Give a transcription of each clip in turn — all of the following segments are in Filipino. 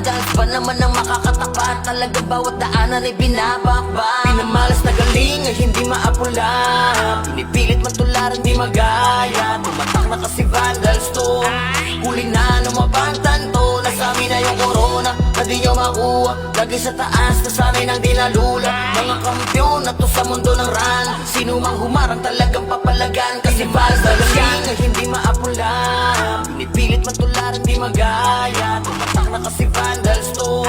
Vandals ba naman ang makakatapat? Talagang bawat daanan ay binabakbak. Pinamalas na galing ay hindi maapula, pinipilit matularan di magaya. Tumatak na kasi Vandals to, huli na lumabang to. Nasa amin na yung corona na di nyo makuha. Lagi sa taas na sanay nang dinalula. Mga kampiyon na to sa mundo ng run. Sino mang humarang talagang papalagan. Kasi Vandals yan ay hindi maapula, pinipilit matularan di magaya. Tumatak na kasi Vandals to,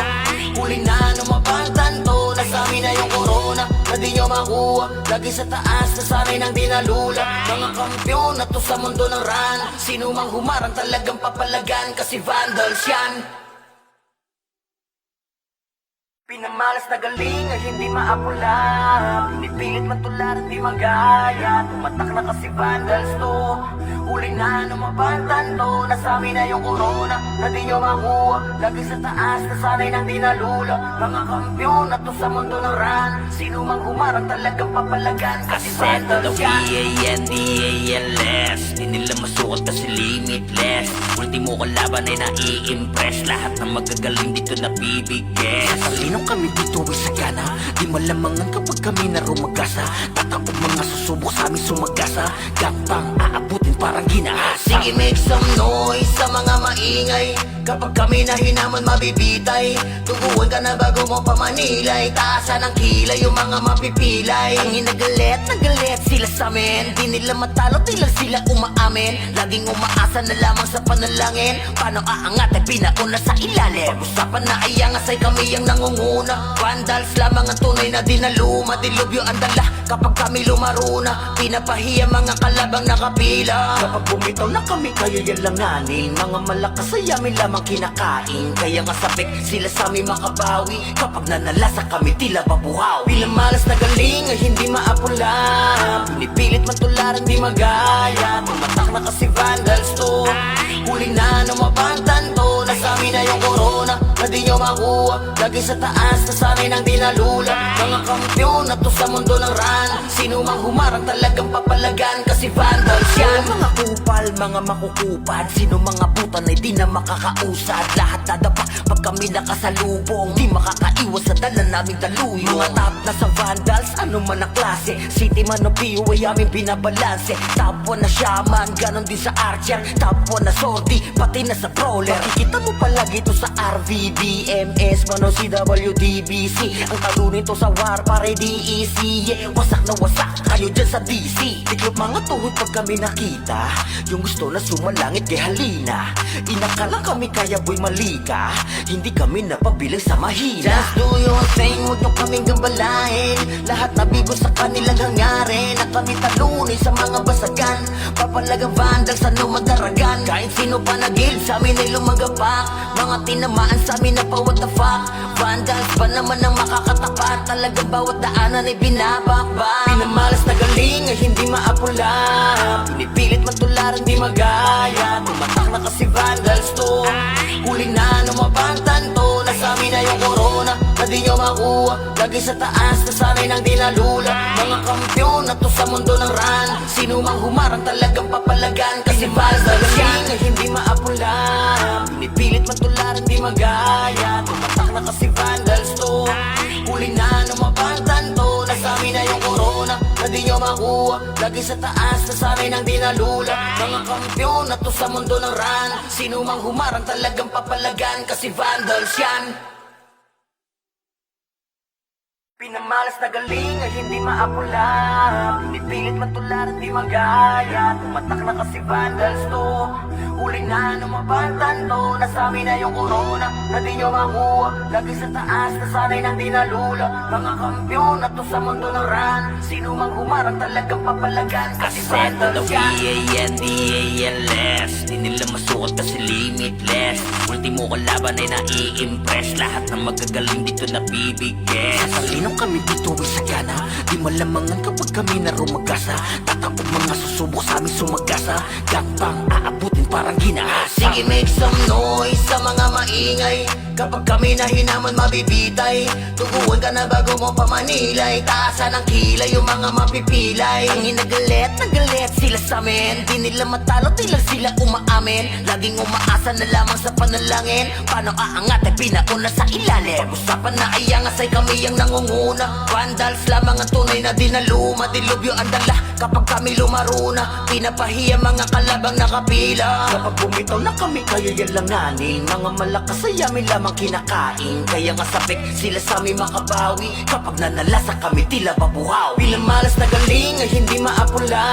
huli na lumabang to. Nasa amin na yung corona na di nyo makuha. Lagi sa taas na sanay nang dinalula. Mga kampiyon na to sa mundo ng run. Sino mang humarang talagang papalagan. Kasi Vandals yan. Pinamalas na galing ay hindi maapula, pinipilit matularan di magaya. Tumatak na kasi Vandals to, huli na lumabang to. Nasa amin na yung corona na di nyo makuha. Lagi sa taas na sanay nang dinalula. Mga kampiyon na to sa mundo ng run. Sino mang humarang talagang papalagan. Kasi Vandals yan. V-A-N-D-A-L-S, di nila masukat kasi limitless. Ultimo kalaban ay nai-impress. Lahat ng magagaling dito nabibigay. Sasalinong kami dito ay sagana, di malamangan kapag kami na rumagasa. Tatapog mga susubok sa amin sumagasa. Gapang aabutin parang ginahasa. Sige, make some noise sa mga maingay. Kapag kami na hinaman mabibitay. Tuguan ka na bago mo pamanilay. Taasan ang kilay yung mga mapipilay. Ang inagalit, nagalit sila sa amin. Di nila matalo, di lang sila umaamin. Laging umaasa na lamang sa panalangin. Paano aangat ay pinauna sa ilalim. Pag-usapan na ay angasay kami ang nangunguna. Vandals lamang ang tunay na dinaluma. Dilubyo ang dala kapag kami lumaruna. Pinapahiya mga kalabang nakapila. Kapag bumitaw na kami kayo yan langanin. Mga malakas ay amin lamang kinakain. Kaya nga sabik sila sa amin makabawi. Kapag nanalasa kami tila babuhaw. Pinamalas na galing ay hindi maapula, pinipilit matularan di magaya. Tumatak na kasi Vandals to, huli na lumabang to. Nasa amin na yung corona na di nyo makuha. Lagi sa taas na sanay nang dinalula. Mga kampiyon na to sa mundo ng run. Sino mang humarang talagang papalagan. Kasi Vandals yan. Mga kupal, mga makukupad. Sino mga butan ay di na makakausad. Lahat dadapa pag kami nakasalubong. Di makakaiwas sa dala naming daluyo. Mga top na sa Vandals, ano man ang klase. City man o PU ay aming binabalanse. Top 1 na shaman, ganon din sa archer. Top 1 na sortie, pati na sa brawler. Makikita mo palagi ito sa RVBMS, man o CWDBC. Ang talo nito sa war, pare DEC. Yeah, wasak na wasak kayo dyan sa DC. Tiklop mga tuhod pag kami nakita. Yung gusto na sumalangit kay halina. Inakala kami kaya boy malika. Hindi kami napabilang sa mahina. Just do your thing, huwag nyo kaming gambalain. Lahat nabigo sa kanilang hangarin. Na kami talunin sa mga basagan. Papalagang Vandals, ano madaragan. Kahit sino pa nagil sa amin ay lumagapak. Mga tinamaan sa amin na pa what the fuck. Vandals ba naman ang makakatapat? Talagang bawat daanan ay binabakbak. Pinamalas na galing ay hindi maapula, pinipilit matularan di magaya. Tumatak na kasi Vandals to, huli na lumabang to. Nasa amin na yung corona na di nyo makuha. Lagi sa taas na sanay nang dinalula. Mga kampiyon na to sa mundo ng run. Sino mang humarang talagang papalagan. Kasi Vandals yan ay hindi maapula, pinipilit matularan di magaya. Tumatak na kasi Vandals to, huli na lumabang to. Nasa amin na yung corona na di nyo makuha. Lagi sa taas na sanay nang dinalula. Mga kampiyon na to sa mundo ng run. Sino mang humarang talagang papalagan. Kasi Vandals yan. Pinamalas na galing ay hindi maapula, pinipilit matularan di magaya. Tumatak na kasi Vandals to, huli na lumabang to. Nasa amin na yung corona na di nyo makuha. Lagi sa taas na sanay nang dinalula. Mga kampiyon na to sa mundo ng run. Sino mang humarang talagang papalagan. Kasi Vandals yan. V-A-N-D-A-L-S, di nila masukat kasi limitless. Ultimo kalaban ay nai-impress. Lahat ng magagaling dito nabibigay. Sasalinong kami dito ay sagana, di malamangan kapag kami na rumagasa. Tatapog mga susubok sa amin sumagasa. Gapang aabutin parang ginahasa. Sige, make some noise sa mga maingay. Kapag kami na hinaman mabibitay, tuguan ka na bago mo pa manilay. Taasan ang kilay yung mga mapipilay. Ang inagalit, nagalit sila sa amin. Di nila matalo, di lang sila umaamin. Laging umaasa na lamang sa panalangin. Paano aangat ay pinauna sa ilalim. Pag-usapan na ay angas ay kami ang nangunguna. Vandals lamang ang tunay na dinaluma. Dilubyo ang dala kapag kami lumaro na. Pinapahiya mga kalabang nakapila. Kapag bumitaw na kami kayo yan langanin. Mga malakas ay amin lamang kinakain. Kaya nga sabik sila sa amin makabawi. Kapag nanalasa kami tila babuhaw. Bilang malas na galing ay hindi maapula.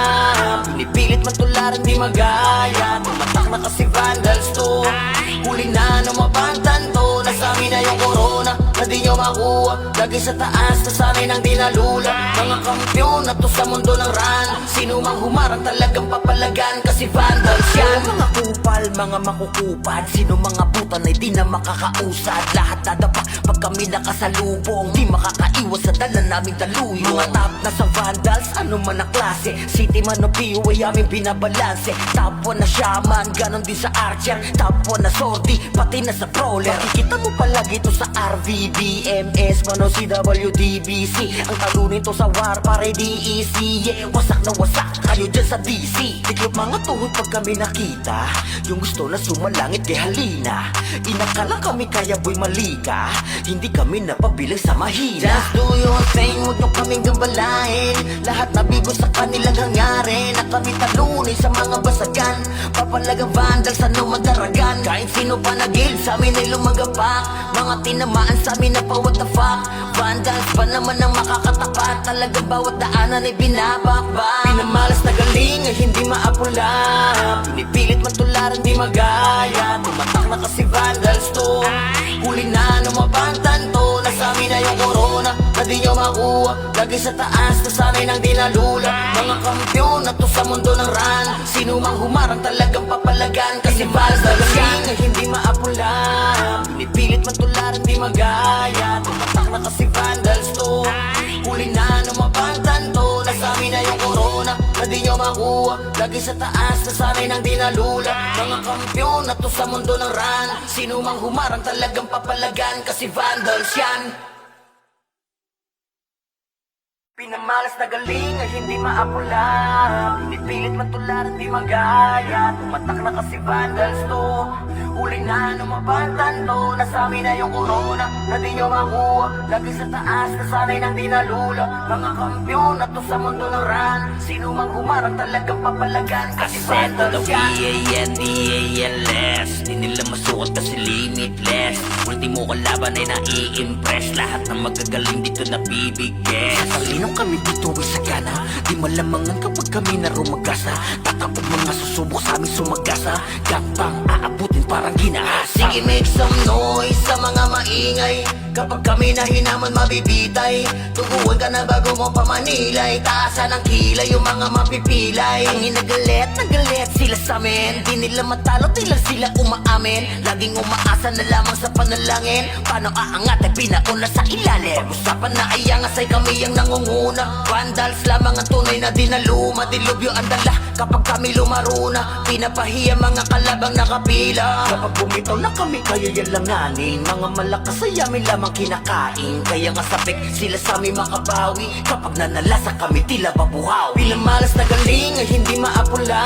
Pinipilit matularan di magaya. Tumatak na kasi vandals to. Huli na numabantan to. Nasa amin na yung corona na di nyo makuha. Lagi sa taas na sa amin ang dinalula. Mga kampyon na to sa mundo ng ran. Sino mang humarang talagang papalagan. Kasi vandals yan. Mga kupal, mga makukupad. Sino mga butan ay di na makakausad. Lahat dadapa pag kami nakasalubong. Di makakaiwas sa dala naming daluyo. Mga top na sa vandals, ano man ang klase. City man o PU ay aming binabalanse. Top 1 na shaman, ganon din sa archer. Top 1 na sordi, pati na sa brawler. Makikita mo palagi ito sa RVBMS, man o CWDBC. Ang talo nito sa war, pare DEC. Yeah, wasak na wasak kayo dyan sa DC. Tiklop mga tuhod pag kami nakita. Yung gusto na sumalangit kay halina. Inakala kami kaya boy malika. Hindi kami napabilang sa mahina. Just do your thing, huwag nyo kaming gambalain. Lahat nabigo sa kanilang hangarin. Na kami talunin sa mga basagan. Papalagang vandals, ano madaragan. Kahit sino pa nagil, sa amin ay lumagapak. Mga tinamaan sa amin na pa what the fuck. Vandals pa naman ang makakatapat. Talagang bawat daanan ay binabakbak. Pinamalas na galing ay hindi maapula. Pinipilit matularan di magaya. Tumatak na kasi vandals to. Huli na numabantan to. Nasa amin na yung corona na di nyo makuha. Lagi sa taas na sa amin ang dinalula. Mga kampyon na to sa mundo ng ran. Sino mang humarang talagang papalagan. Kasi vandals yan ay hindi maapula. Pinipilit matularan di magaya. Tumatak na kasi vandals to. Huli na numabantan to. Nasa amin na yung corona na di nyo makuha. Lagi sa taas na sa amin ang dinalula. Mga kampyon na to sa mundo ng ran. Sino mang humarang talagang papalagan. Kasi vandals yan. Pinamalas na galing ay hindi maapula. Pinipilit matularan di magaya. Tumatak na kasi vandals to. Huli na numabantan to. Nasa amin na yung corona na di nyo makuha. Lagi sa taas na sanay nang dinalula. Mga kampyon na to sa mundo ng ran. Sino mang humarang talagang papalagan. Kasi vandals yan. V-A-N-D-A-L-S. Di nila masukat kasi limitless. Ultimo kalaban ay nai-impress. Lahat ng magagaling dito na bibigyan. Sasalinong kami dito ay sagana. Di malamangan kapag kami na rumagasa. Tatapog mga susubok sa amin sumagasa. Gapang aabutin parang ginahasa. Sige, make some noise sa mga maingay. Kapag kami na hinaman mabibitay, tuguan ka na bago mo pa manilay. Taasan ang kilay yung mga mapipilay. Ang inagalit, nagalit sila sa amin. Di nila matalo, di lang sila umaamin. Laging umaasa na lamang sa panalangin. Paano aangat ay pinauna sa ilalim. Pag-usapan na ay angas ay kami ang nangunguna. Vandals lamang ang tunay na dinaluma. Dilubyo ang dala kapag kami lumaro na. Pinapahiya mga kalabang nakapila. Kapag bumitaw na kami kayo yan langanin. Mga malakas ay amin lamang kinakain. Kaya nga sabik sila sa amin makabawi. Kapag nanalasa kami tila babuhaw. Bilang malas na galing ay hindi maapula.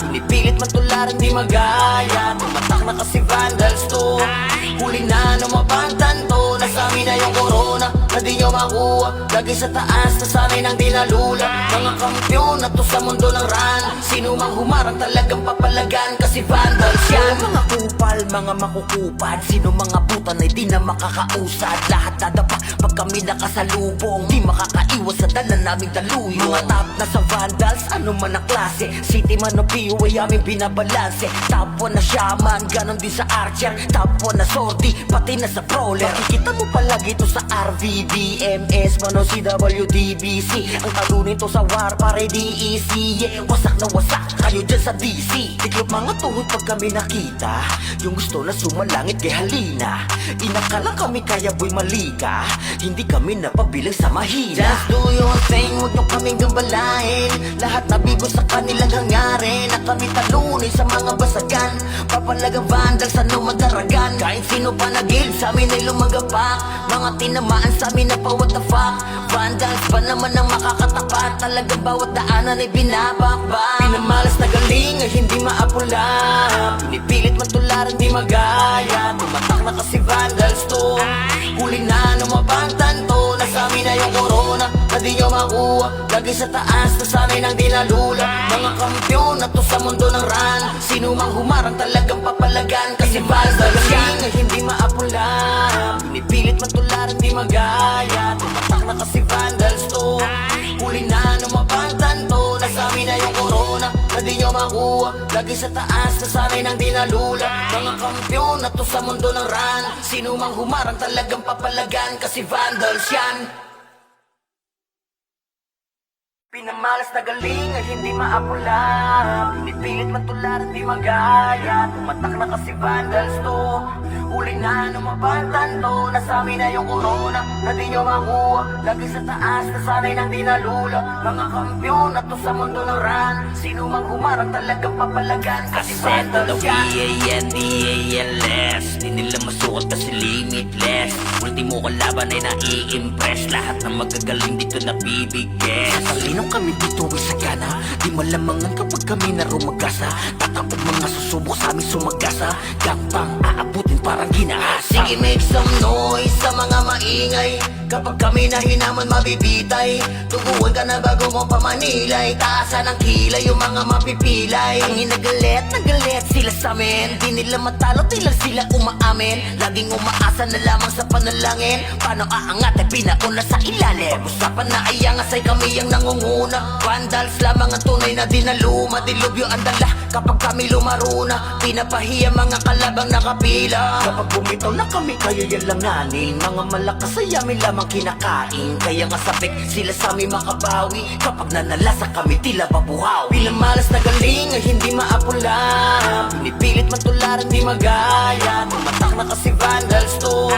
Pinipilit matularan di magaya. Tumatak na kasi vandals to. Huli na numabantan to. Nasa amin na yung corona na di nyo makuha. Lagi sa taas na sa amin ang dinalula. Mga kampyon na to sa mundo ng ran. Sino mang humarang talagang papalagan. Kasi vandals yan. Mga kupal, mga makukupad. Sino mga butan ay di na makakausad. Lahat dadapa pag kami nakasalubong. Di makakaiwas sa dala naming daluyo. Mga top na sa vandals, ano man ang klase. City man o PU ay aming binabalanse. Top 1 na shaman, ganon din sa archer. Top 1 na sordi, pati na sa brawler. Makikita mo palagi ito sa RVBMS, man o CWDBC. Ang talunin to sa war, pare di easy. Yeah, wasak na wasak kayo dyan sa DC. Tiklop mga tuhod pag kami nakita, yung gusto na sumalangit kay halina. Inakala kami kaya boy malika, hindi kami napabilang sa mahina. Just do your thing, huwag nyo kaming gambalain. Lahat nabigo sa kanilang hangarin, na kami talunin sa mga basagan. Papalagang vandal sa numadaragan, kahit sino pa nagil sa amin ay lumagapak. Mga tinamaan sa amin na pa what the fuck. Vandals pa naman ang makakatapat, talagang bawat daanan ay binabakbak. Pinamalas na galing ay hindi maapula, pinipilit man tularan di magaya. Tumatak na kasi vandals to, huli na lumabang tanto. Nasa amin na yung corona, na di nyo makuha. Lagi sa taas, na sanay nang dinalula. Mga kampyon na to sa mundo ng ran, sino mang humarang talagang papalagan. Kasi vandals yan ay hindi maapula, pinipilit man tularan di magaya. Tumatak na kasi vandals to, huli na lumabang tanto. Nasa amin na yung corona, na di nyo makuha. Lagi sa taas, na sanay nang dinalula. Mga kampyon na to sa mundo ng ran, sino mang humarang talagang papalagan. Kasi vandals yan. Pinamalas na galing ay hindi maapula, pinipilit man tularan di magaya. Tumatak na kasi vandals to, huli na lumabang tanto. Nasa amin na yung corona, na di nyo makuha. Lagi sa taas, na sanay nang dinalula. Mga kampyon na to sa mundo ng ran, sino mang humarang talagang papalagan. Kasi vandals yan. VANDALS, di nila masukat kasi limitless. Ultimo kalaban ay nai-impress, lahat ng magagaling dito nabibigyan. Sasalinong kami dito ay sagana, di malamangan kapag kami na rumagasa. Tatapog mga susubok sa amin sumagasa, gambang aabutin parang ginahasa. Sige, make some noise sa mga maingay. Kapag kami na hinaman mabibitay, tuguan ka na bago mo pamanilay. Taasan ang kilay yung mga mapipilay. Ang nagalit sila sa amin, di nila matalo, di lang sila umaamin. Laging umaasa na lamang sa panalangin, paano aangat ay pinauna sa ilalim. Pag-usapan na ayangas ay kami ang nangunguna. Vandals lamang ang tunay na dinaluma, dilubyo ang dala kapag kami lumaruna. Pinapahiya mga kalabang nakapila. Kapag bumitaw na kami kayo yan langanin, mga malakas ay amin lamang kinakain. Kaya nga sabik sila sa amin makabawi, kapag nanalasa kami tila babuhaw. Pinamalas na galing ay hindi maapula, pinipilit man tularan di magaya. Tumatak na kasi vandals to,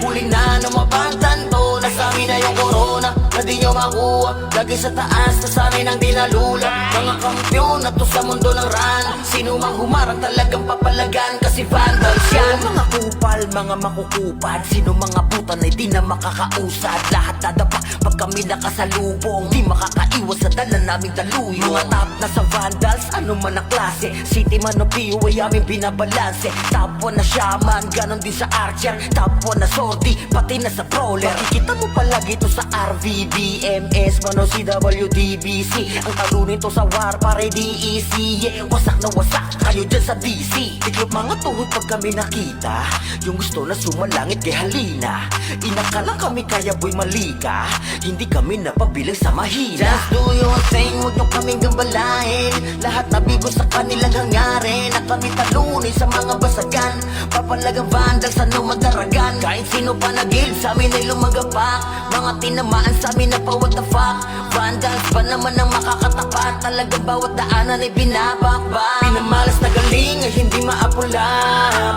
huli na lumabang tanto. Nasa amin na yung corona, na di nyo makuha. Lagi sa taas, na sanay nang dinalula. Mga kampyon na to sa mundo ng ran, sino mang humarang talagang papalagan. Kasi vandals yan. Mga kupal, mga makukupad, sino mga butan ay di na makakausad. Lahat dadapa pag kami nakasalubong, di makakaiwas sa dala naming daluyo. Mga top na sa vandals, ano man ang klase, city man o PO ay aming binabalanse. Top 1 na shaman, ganon din sa archer. Top 1 na sortie, pati na sa brawler. Makikita mo palagi to sa RVBMS, mano CWDBC. Ang talunin to sa war, pare di easy. Yeah, wasak na wasak kayo dyan sa DC. Tiklop mga tuhod pag kami nakita, yung gusto na sumalangit kay halina. Inakala kami kaya boy malika, hindi kami napabilang sa mahina. Just do your thing, huwag nyo kaming gambalain. Lahat nabigo sa kanilang hangarin, na kami talunin sa mga basagan. Papalagang vandal sa numadaragan, kahit sino pa nagil sa amin ay lumagapak. Mga tinamaan sa amin na pa what the fuck. Vandals pa naman ang makakatapat, talagang bawat daanan ay binabakbak. Pinamalas na galing ay hindi maapula,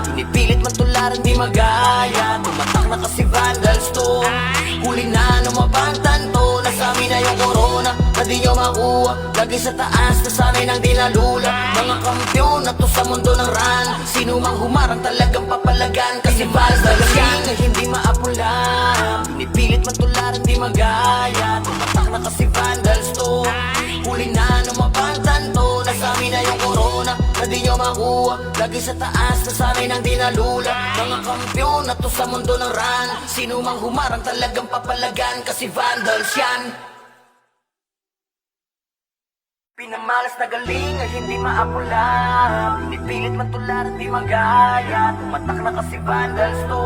pinipilit man tularan di magaya. Tumatak na kasi vandals to, huli na lumabang tanto. Nasa amin na yung corona, na di nyo makuha. Lagi sa taas, na sanay nang dinalula. Mga kampyon na to sa mundo ng ran, sino mang humarang talagang papalagan. Kasi vandals yan ay hindi maapula, pinipilit man tularan di magaya. Tumatak na kasi vandals to, huli na lumabang tanto. Nasa amin na yung corona, na di nyo makuha. Lagi sa taas, na sanay nang dinalula. Mga kampyon na to sa mundo ng ran, sino mang humarang talagang papalagan. Kasi vandals yan. Pinamalas na galing ay hindi maapula, pinipilit man tularan di magaya. Tumatak na kasi vandals to,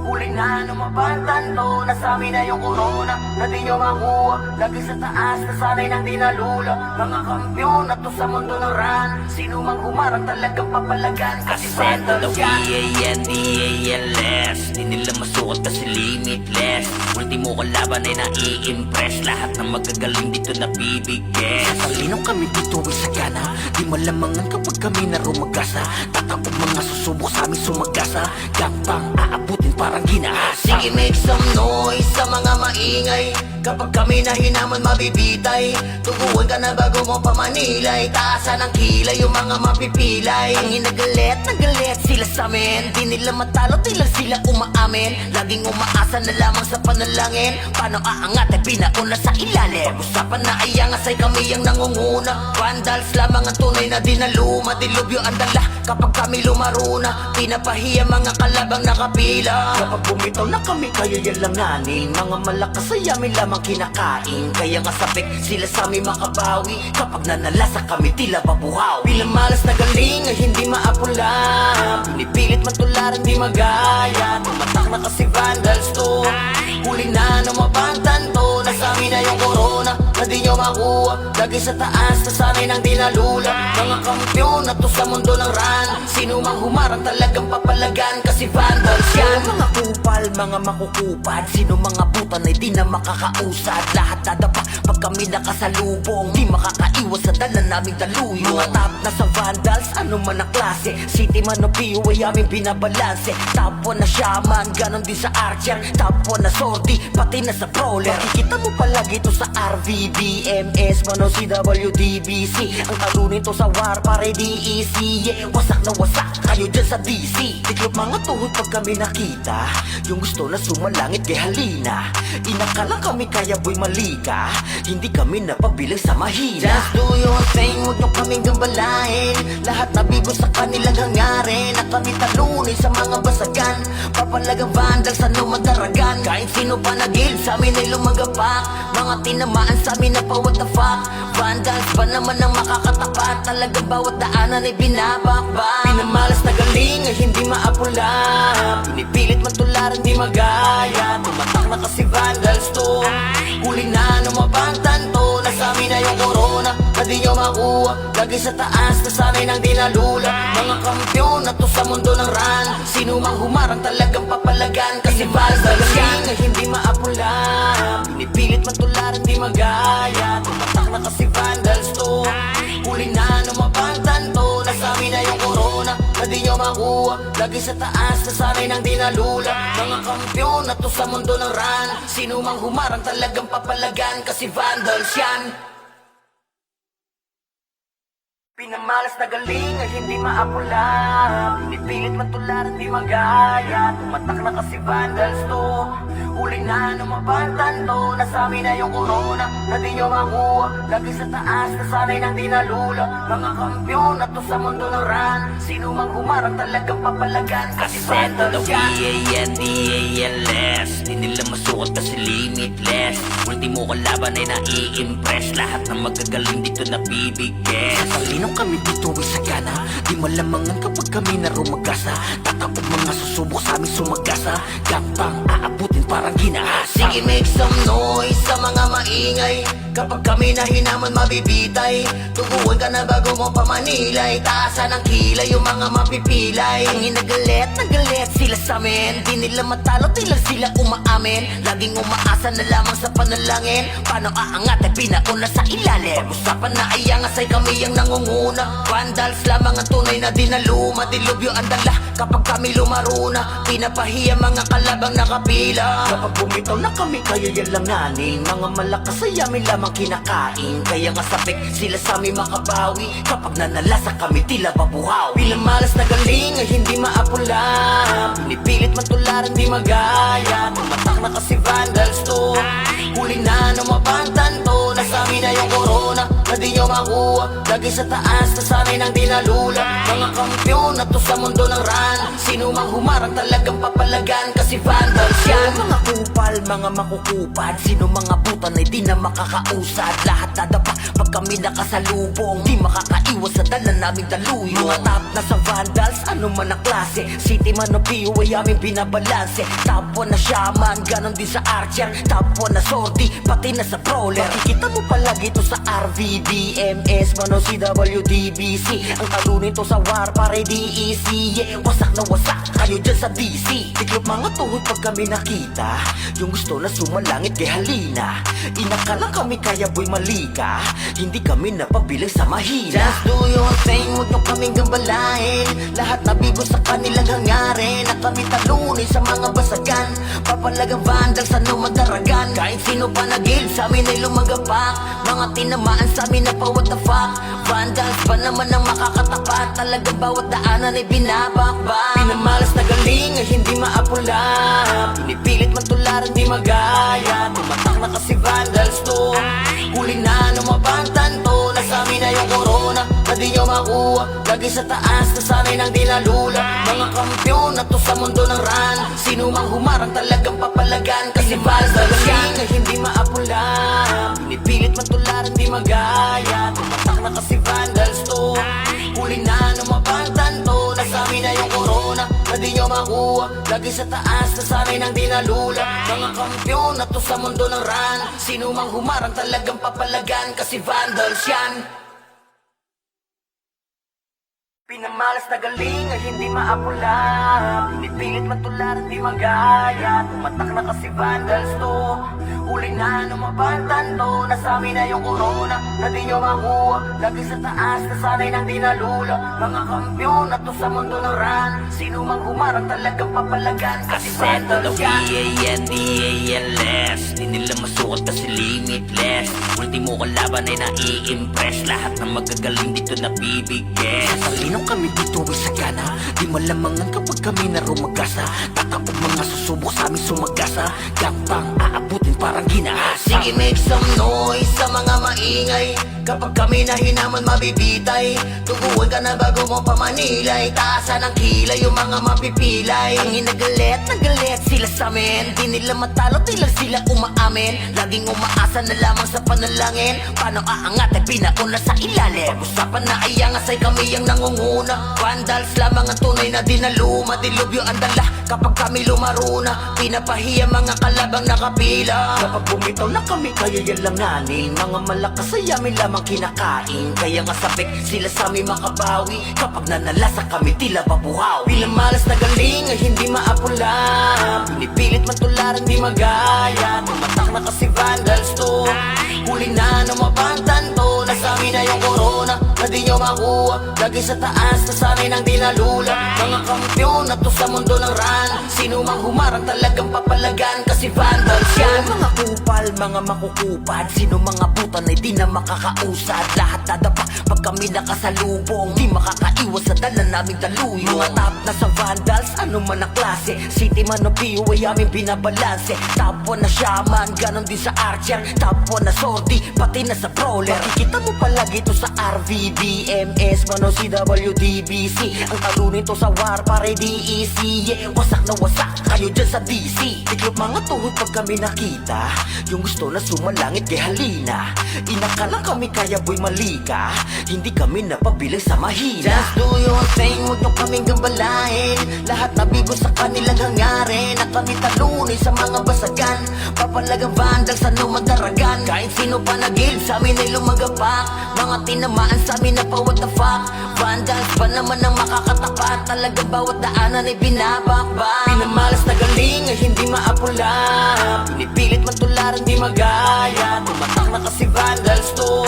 Huli na lumabatan to, nasabi na yung corona na di nyo makuha. Lagi sa taas, nasanay nang di nalula. Mga kampyon na to sa mundo ng run. Sino mang humarang talagang papalagan. Kasi Settle the sandals yan. V-A-N-D-A-L-S. Di nila masukat kasi limitless. Ultimo kalaban ay nai-impress. Lahat ng magagaling dito nabibigyan. Sa talinong kami dito ay sagana. Di malamangan kapag kami na rumagasa. Tatapog mga susubok sa amin sumagasa. Gapang aabutin parang ginahasa. Sige, make some noise sa mga maingay. Kapag kami na hinaman mabibitay. Tuguan ka na bago mo pamanilay. Taasan ng kilay yung mga mapipilay. Ang nagalit sila sa amin. Di nila matalo, di lang sila umaamin. Laging umaasa na lamang sa panalangin. Paano aangat ay pinauna sa ilalim. Pag-usapan na ay angas ay kami ang nangunguna. Vandals lamang ang tunay na dinaluma. Dilubyo ang dala kapag kami lumaruna. Pinapahiya mga kalabang nakapila. Kapag bumitaw na kami kayo yan lang nanin. Mga malakas ay amin lamang kinakain. Kaya nga sabik sila sa amin makabawi. Kapag nanalasa kami tila babuhaw. Bilang malas na galing ay hindi maapula. Pinipilit man tularan di magaya. Tumatak na kasi vandals to. Huli na lumabantan to. Nasabi na yung corona na di nyo makuha. Lagi sa taas nasanay nang di nalula. Mga kampyon na to sa mundo ng run. Sino mang humarang talagang papalagan. Kasi vandals yan. Mga kupal, mga makukupad. Sino mga butan ay di na makakausad. Lahat dadapa pag kami nakasalubong. Di makakaiwas sa dala naming daluyo. Mga top na sa vandals, ano man ang klase. City man o PU ay aming binabalanse. Top 1 na shaman, ganon din sa archer. Top 1 na sortie, pati na sa brawler. Makikita mo palagi to sa RVBMS, man o CWDBC. Ang talunin to sa war, pare DEC. Yeah, wasak na wasak kayo dyan sa DC. Tiklop mga tuhod pag kami nakita. Yung gusto na sumalangit kay halina. Inakala kami kaya boy malika. Hindi kami napabilang sa mahina. Just do your thing, huwag nyo kaming gambalain. Lahat nabigo sa kanilang hangarin. Na kami talunin sa mga basagan. Papalagang vandals, ano madaragan. Kahit sino pa nagil sa amin ay lumagapak. Mga tinamaan sa amin na pa what the fuck. Vandals ba naman ang makakatapat. Talagang bawat daanan ay binabakbak. Pinamalas na galing ay hindi maapula. Pinipilit man tularan di magaya. Tumatak na kasi vandals to. Huli na lumabantan to. Nasabi na yung corona na di nyo makuha. Lagi sa taas nasanay nang di nalula. Mga kampyon na to sa mundo ng run. Sino mang humarang talagang papalagan. Kasi vandals yan ay hindi maapula. Pinipilit man tularan di magaya. Tumatak na kasi vandals to. Huli na lumabantan to. Nasabi na yung corona na di nyo makuha. Lagi sa taas nasanay nang di nalula. Mga kampyon na to sa mundo ng run. Sino mang humarang talagang papalagan. Kasi vandals yan. Pinamalas na galing ay hindi maapula. Pinipilit man tularan di magaya. Tumatak na kasi vandals to. Huli na lumabantan to. Nasabi na yung corona na di nyo makuha. Lagi sa taas nasanay nang di nalula. Mga kampyon na to sa mundo ng run. Sino mang humarang talagang papalagan. Kasi Settle the vandals yan. V-A-N-D-A-L-S. Di nila masukat kasi limitless. Ultimo kalaban ay nai-impress. Lahat ng magagaling dito nabibigyan. Sa talinong kami dito ay sagana. Di malamangan kapag kami na rumagasa. Tatapog mga susubok sa amin sumagasa. Gapang aabutin parang ginahasa. Sige, make some noise sa mga maingay. Kapag kami na hinaman mabibitay. Tuguan ka na bago mo pamanilay. Taasan ng kilay yung mga mapipilay. Ang nagalit sila sa amin. Di nila matalo, di lang sila umaamin. Laging umaasa na lamang sa panalangin. Paano aangat ay pinauna sa ilalim. Pag-usapan na ay angas ay kami ang nangunguna. Vandals lamang ang tunay na dinaluma. Dilubyo ang dala kapag kami lumaruna. Pinapahiya mga kalabang nakapila. Kapag bumitaw na kami kayo yan lang nanin. Mga malakas ay amin lamang kinakain. Kaya nga sabik sila sa amin makabawi. Kapag nanalasa kami tila babuhaw. Bilang malas na galing ay hindi maapula. Pinipilit man tularan di magaya. Tumatak na kasi vandals to. Huli na lumabantan to. Nasabi na yung corona na di nyo makuha. lagi sa taas, nasanay nang di nalula. Mga kampiyon na to sa mundo ng run, sino mang humarang talagang papalagan, kasi vandals yan. Mga kupal, mga makukupad, sino mga butan ay di na makakausad. Lahat dadapa pag kami nakasalubong, di makakaiwas sa dala naming daluyo. Mga top na sa vandals, ano man ang klase, city man o PO ay aming binabalanse. Top 1 na shaman, ganon din sa archer, top 1 na sortie, pati na sa brawler. Makikita mo palagi to sa RVDMS, man o CWDBC. Ang talo nito sa war, pare DEC. Yeah, wasak na wasak kayo dyan sa DC. Tiklop mga tuhod pag kami nakita, yung gusto na sumalangit kay halina. Inakala kami kaya boy malika, hindi kami napabilang sa mahina. Just do your thing, huwag nyo kaming gambalain. Lahat nabigo sa kanilang hangarin, na kami talunin sa mga basagan. Papalagang vandals, ano madaragan. Kahit sino pa nagil, sa amin ay lumagapak. Mga tinamaan sa amin na pa what the fuck. Vandals pa naman ang makakatapat, talagang bawat daanan ay binabakbak. Pinamalas na galing ay hindi maapula, pinipilit man tularan di magaya. Tumatak na kasi vandals to, huli na numabantan to. Nasa amin na yung corona, na di nyo makuha, lagi sa taas, nasanay nang di nalula. Mga kampiyon na to sa mundo ng run, sino mang humarang talagang papalagan, kasi vandals yan ay hindi maapula, pinipilit man tularan di magaya. Tumatak na kasi vandals to, huli na numabantan to. Nasa amin na yung corona, na di nyo makuha, lagi sa taas, nasanay nang di nalula. Mga kampiyon na to sa mundo ng run, sino mang humarang talagang papalagan, kasi vandals yan. Pinamalas na galing ay hindi maapula, pinipilit man tularan di magaya. Tumatak na kasi vandals to, huli na numabantan to. Nasa amin na yung corona, na di nyo makuha, lagi sa taas, nasanay nang di nalula. Mga kampiyon na to sa mundo ng run, sino mang humarang talagang papalagan, kasi vandals yan. V-A-N-D-A-L-S, di nila masukat kasi limitless. Ultimo kalaban ay nai-impress, lahat ng magagaling dito na bibigyan. Sasalinong kami dito ay sagana, di malamangan kapag kami na rumagasa. Tatapog mga susubok sa aming sumagasa, gapang aabutin parang ginahasa. Sige, make some noise sa mga maingay, kapag kami na hinaman mabibitay. Tuguan ka na bago mo pamanilay, taasan ang kilay yung mga mapipilay. Ang inagalit na galit sila sa amin, di nila matalo, di lang sila umaamin. Laging umaasa na lamang sa panalangin, paano aangat ay pinauna sa ilalim. Pag-usapan na ay angas ay kami ang nangunguna. Vandals lamang ang tunay na dinaluma, dilubyo ang dala kapag kami lumaruna. Pinapahiya mga kalabang nakapila, kapag bumitaw na kami kaya yalanganin. Mga malakas ay amin lamang kinakain, kaya nga sabik sila sa amin makabawi. Kapag nanalasa kami tila babuhaw, pinamalas na galing ay hindi maapula, pinipilit man tularan di magaya. Tumatak na kasi vandals to, huli na numabantan to. Nasa amin na yung corona, na di nyo makuha, lagi sa taas, nasanay nang di nalula. Mga kampiyon na to sa mundo ng run, sino mang humarang talagang papalagan, kasi vandals yan. Mga kupal, mga makukupad, sino mga butan ay di na makakausad. Lahat dadapa pag kami nakasalubong, di makakaiwas sa dala naming daluyo. Mga top na sa vandals, ano man ang klase, city man o PO ay aming binabalanse. Top 1 na shaman, ganon din sa archer, top 1 na sortie, pati na sa brawler. Makikita mo palagi to sa RVDMS, man o CWDBC. Ang talo nito sa war, pare DEC. Yeah, wasak na wasak kayo dyan sa DC. Tiklop mga tuhod pag kami nakita, yung gusto na sumalangit kay halina. Inakala kami kaya boy malika, hindi kami napabilang sa mahina. Just do your thing, huwag nyo kaming gambalain. Lahat nabigo sa kanilang hangarin, na kami talunin sa mga basagan. Papalagang vandals, ano madaragan. Kahit sino pa nagil, sa amin ay lumagapak. Mga tinamaan sa amin na pa what the fuck. Vandals pa naman ang makakatapat, talagang bawat daanan ay binabakbak. Pinamalas na galing ay hindi maapula, pinipilit man tularan di magaya. Tumatak na kasi vandals to,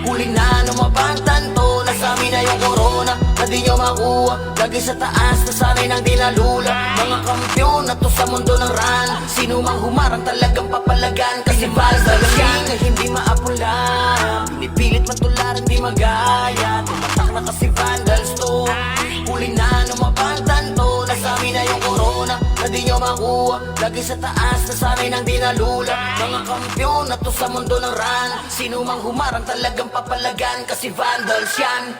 huli na numabantan to. Nasa amin na yung corona, na di nyo makuha, lagi sa taas, nasanay nang di nalula. Mga kampiyon na to sa mundo ng run, sino mang humarang talagang papalagan, kasi vandals yan ay hindi maapula, pinipilit man tularan di magaya. Tumatak na kasi vandals to, huli na numabantan to. Nasa amin na yung corona, na di di nyo makuha. Lagi sa taas, nasanay nang di nalula. Mga kampyon na to sa mundo ng ran. Sino mang humarang talagang papalagan, kasi vandals yan.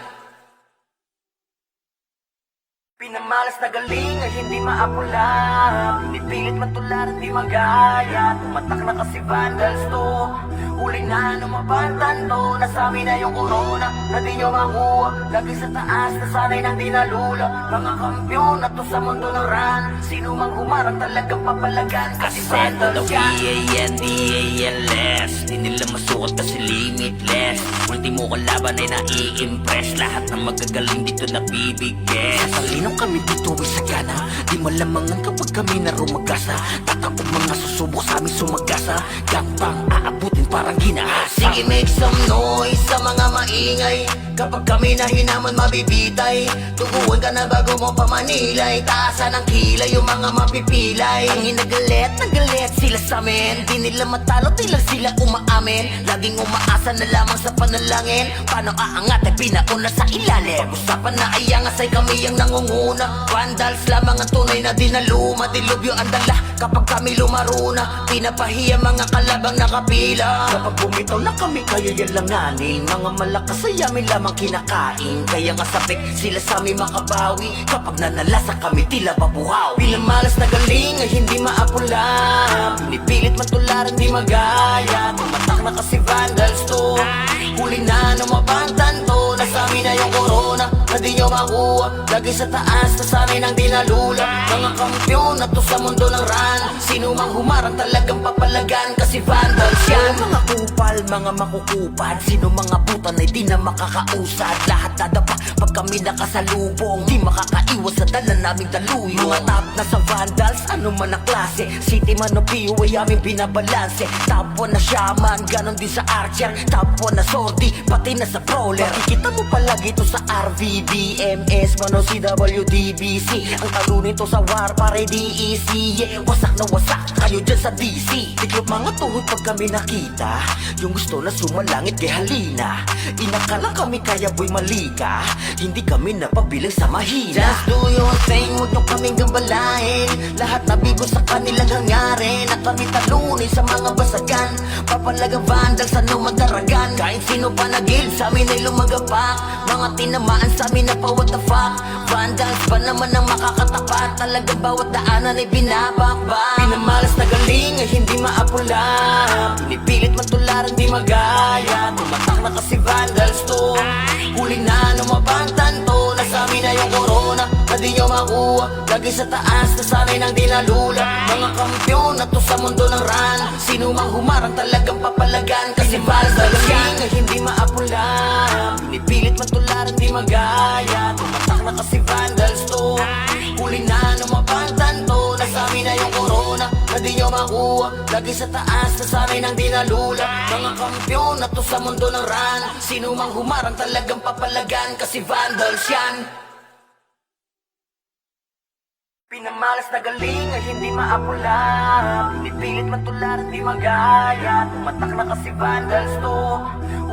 Pinamalas na galing ay hindi maapula. Pinipilit matularan di magaya. Tumatak na kasi vandals to. Huli na numabantan to. Nasami na yung corona na di nyo makuha. Lagi sa taas, nasanay nang di nalula. Mga kampyon na to sa mundo ng ran. Sino mang humarang talagang papalagan, kasi vandals yan. V-A-N-D-A-L-S Di nila masukat kasi limitless. Ultimo kalaban ay nai-impress. Lahat ng magagaling dito nabibigyan. Sa talino kami dito ay sagana. Di malamangan kapag kami na rumagasa. Tatakot mga susubok sa amin sumagasa. Gambang aabutin parang ginahasa. Sige, make some noise sa mga maingay. Kapag kami na hinaman mabibitay. Tuguan ka na bago mo pamanilay. Taasan ang kilay yung mga mapipilay. Ang inagalit, nagalit sila sa amin. Di nila matalo, tilang sila umaamin. Laging umaasa na lamang sa panalangin. Paano aangat ay pinauna sa ilalim. Pag-usapan na ay angas ay kami ang nangunguna. Vandals lamang ang tunay na dinaluma. Dilubyo ang dala kapag kami lumaruna. Pinapahiya mga kalabang nakapila. Kapag bumitaw na kami kaya yalanganin. Mga malakas ay amin lamang kinakain. Kaya nga sabik sila sa amin makabawi. Kapag nanalasa kami tila babuhaw. Pinamalas na galing ay hindi maapula. Pinipilit matularan di magaya. Tumatak na kasi vandals to. Huli na numabantan to. Nasami na yung corona na di nyo makuha. Lagi sa taas, nasanay nang di nalula. Mga kampyon na to sa mundo ng ran. Sino mang humarang talagang papalagan, kasi vandals yan. Mga kupal, mga makukupad. Sino mga butan ay di na makakausad. Lahat dadapa pag kami nakasalubong. Di makakaiwas sa dala naming daluyo. Mga top na sa vandals, ano man ang klase. City man o PU ay aming binabalanse. Top 1 na shaman, ganon din sa archer. Top 1 na sortie, pati na sa brawler. Makikita mo palagi to sa RVBMS, man o CWDBC. Ang talo nito sa war, pare DEC. Yeah, wasak na wasak kayo dyan sa DC. Tiklop mga tuhod pag kami nakita. Yung gusto na sumalangit kay halina. Inakala kami kaya boy malika. Hindi kami napabilang sa mahina. Just do your thing, huwag nyo kaming gambalain. Lahat nabigo sa kanilang hangarin. Na kami talunin sa mga basagan. Papalagang vandals, ano magdaragan. Kahit sino pa nagil, sa amin ay lumagapak. Mga tinamaan sa amin na pa what the fuck. Vandals ba naman ang makakatapat? Talagang bawat daanan ay binabakbak. Pinamalas na galing ay hindi maapula. Pinipilit matularan di magaya. Tumatak na kasi vandals to. Huli na numabantan to. Nasami na yung corona na di nyo makuha. Lagi sa taas, nasanay nang di nalula. Mga kampyon na to sa mundo ng ran. Sino mang humarang talagang papalagan, kasi vandals yan ay hindi maapula. Pinipilit matularan di magaya. Tumatak na kasi vandals to. Huli na numabantan to. Nasami na yung corona na di nyo makuha. Lagi sa taas, nasanay nang di nalula. Mga kampyon na to sa mundo ng ran. Sino mang humarang talagang papalagan, kasi vandals yan. Pinamalas na galing ay hindi maapula. Pinipilit matularan di magaya. Tumatak na kasi vandals to.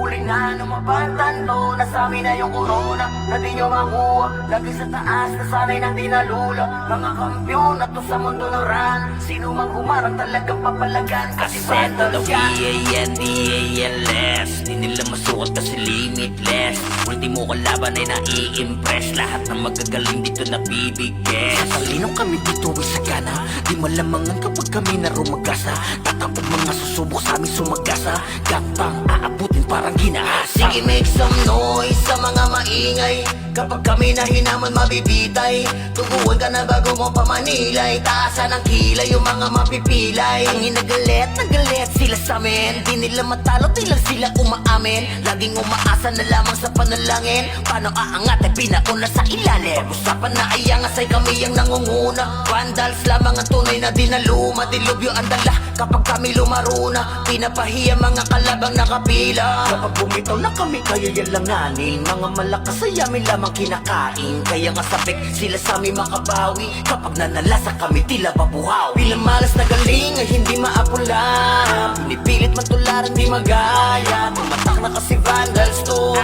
Huli na numabantan to. Nasami na yung corona na di nyo makuha. Lagi sa taas, nasanay nang di nalula. Mga kampyon na to sa mundo ng ran. Sino mang humarang talagang papalagan, kasi vandals yan. V-A-N-D-A-L-S Di nila masukat kasi limitless. Ultimo kalaban ay nai-impress. Lahat ng magagaling dito nabibigyan. Sa talino kami dito ay sagana. Di malamangan kapag kami na rumagasa. Tatakot mga susubok sa amin sumagasa. Gambang aabutin parang ginahasa. Sige, make some noise sa mga maingay. Kapag kami na hinaman mabibitay. Tuguan ka na bago mo pamanilay. Taasan ang kilay yung mga mapipilay. Ang inagalit, nagalit sila sa amin. Di nila matalo, tilang sila umaamin. Laging umaasa na lamang sa panalangin. Paano aangat ay pinauna sa ilalim. Pag-usapan na ay angas ay kami ang nangunguna. Vandals lamang ang tunay na dinaluma. Dilubyo ang dala kapag kami lumaruna. Pinapahiya mga kalabang nakapila. Kapag bumitaw na kami kaya yalanganin. Mga malakas ay amin lamang kinakain. Kaya nga sabik sila sa amin makabawi. Kapag nanalasa kami tila babuhaw. Pinamalas na galing ay hindi maapula. Pinipilit matularan di magaya. Tumatak na kasi vandals to.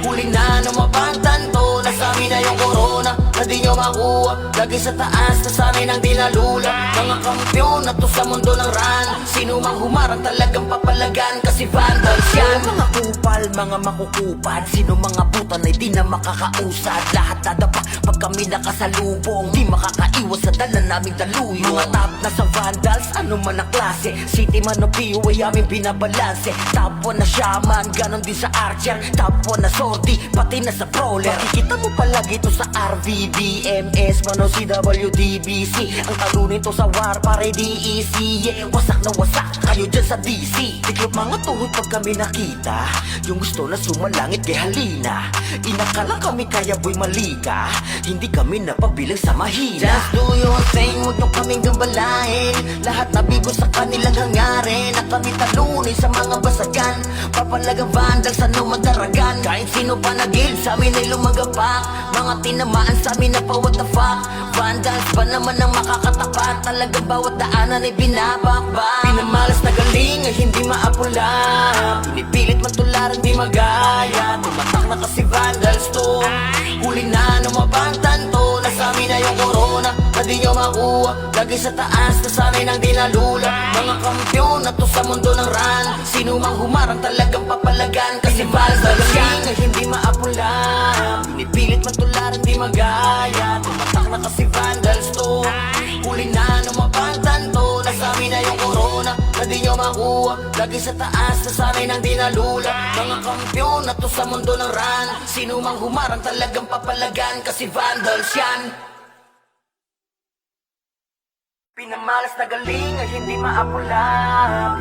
Huli na numabantan to. Nasami na yung corona na di nyo makuha. Lagi sa taas, nasanay nang di nalula. Mga kampiyon na to sa mundo ng run. Sino mang humarang talagang papalagan, kasi vandals yan. Mga kupal, mga makukupad, sino mga puta na di na makakausad. Lahat dadapa pag kami nakasalubong, di makakaiwas sa dala naming daluyo. Mga top na sa vandals, ano man ang klase, city man o PU ay aming binabalanse. Top 1 na shaman, ganon din sa archer. Top 1 na sortie, pati na sa brawler. Makikita mo palagi to sa RVB, MS, man o CWDBC. Ang talo nito sa war, pare DEC. Yeah, wasak na wasak kayo dyan sa DC. Tiklop mga tuhod pag kami nakita, yung gusto na sumalangit kay halina. Inakala kami kaya boy malika, hindi kami napabilang sa mahina. Just do your thing, huwag nyo kaming gambalain. Lahat nabigo sa kanilang hangarin, na kami talunin sa mga basagan. Papalagang vandals, ano madaragan. Kahit sino pa nagil, sa amin ay lumagapak. Mga tinamaan sa amin na pa what the fuck. Vandals ba naman ang makakatapat? Talagang bawat daanan ay binabakbak. Pinamalas na galing ay hindi maapula. Pinipilit matularan di magaya. Tumatak na kasi vandals to. Huli na numabantan to. Nasa amin na yung corona, na di nyo makuha. Lagi sa taas, nasanay nang di nalula. Mga kampiyon na to sa mundo ng run. Sino mang humarang talagang papalagan, kasi vandals yan ay hindi maapula. Pinipilit matularan di magaya. Tumatak na kasi vandals to. Huli na numabantan to. Nasa amin na yung corona, na di nyo makuha. Lagi sa taas, nasanay nang di nalula. Mga kampiyon na to sa mundo ng run. Sino mang humarang talagang papalagan, kasi vandals yan. Pinamalas na galing ay hindi maapula.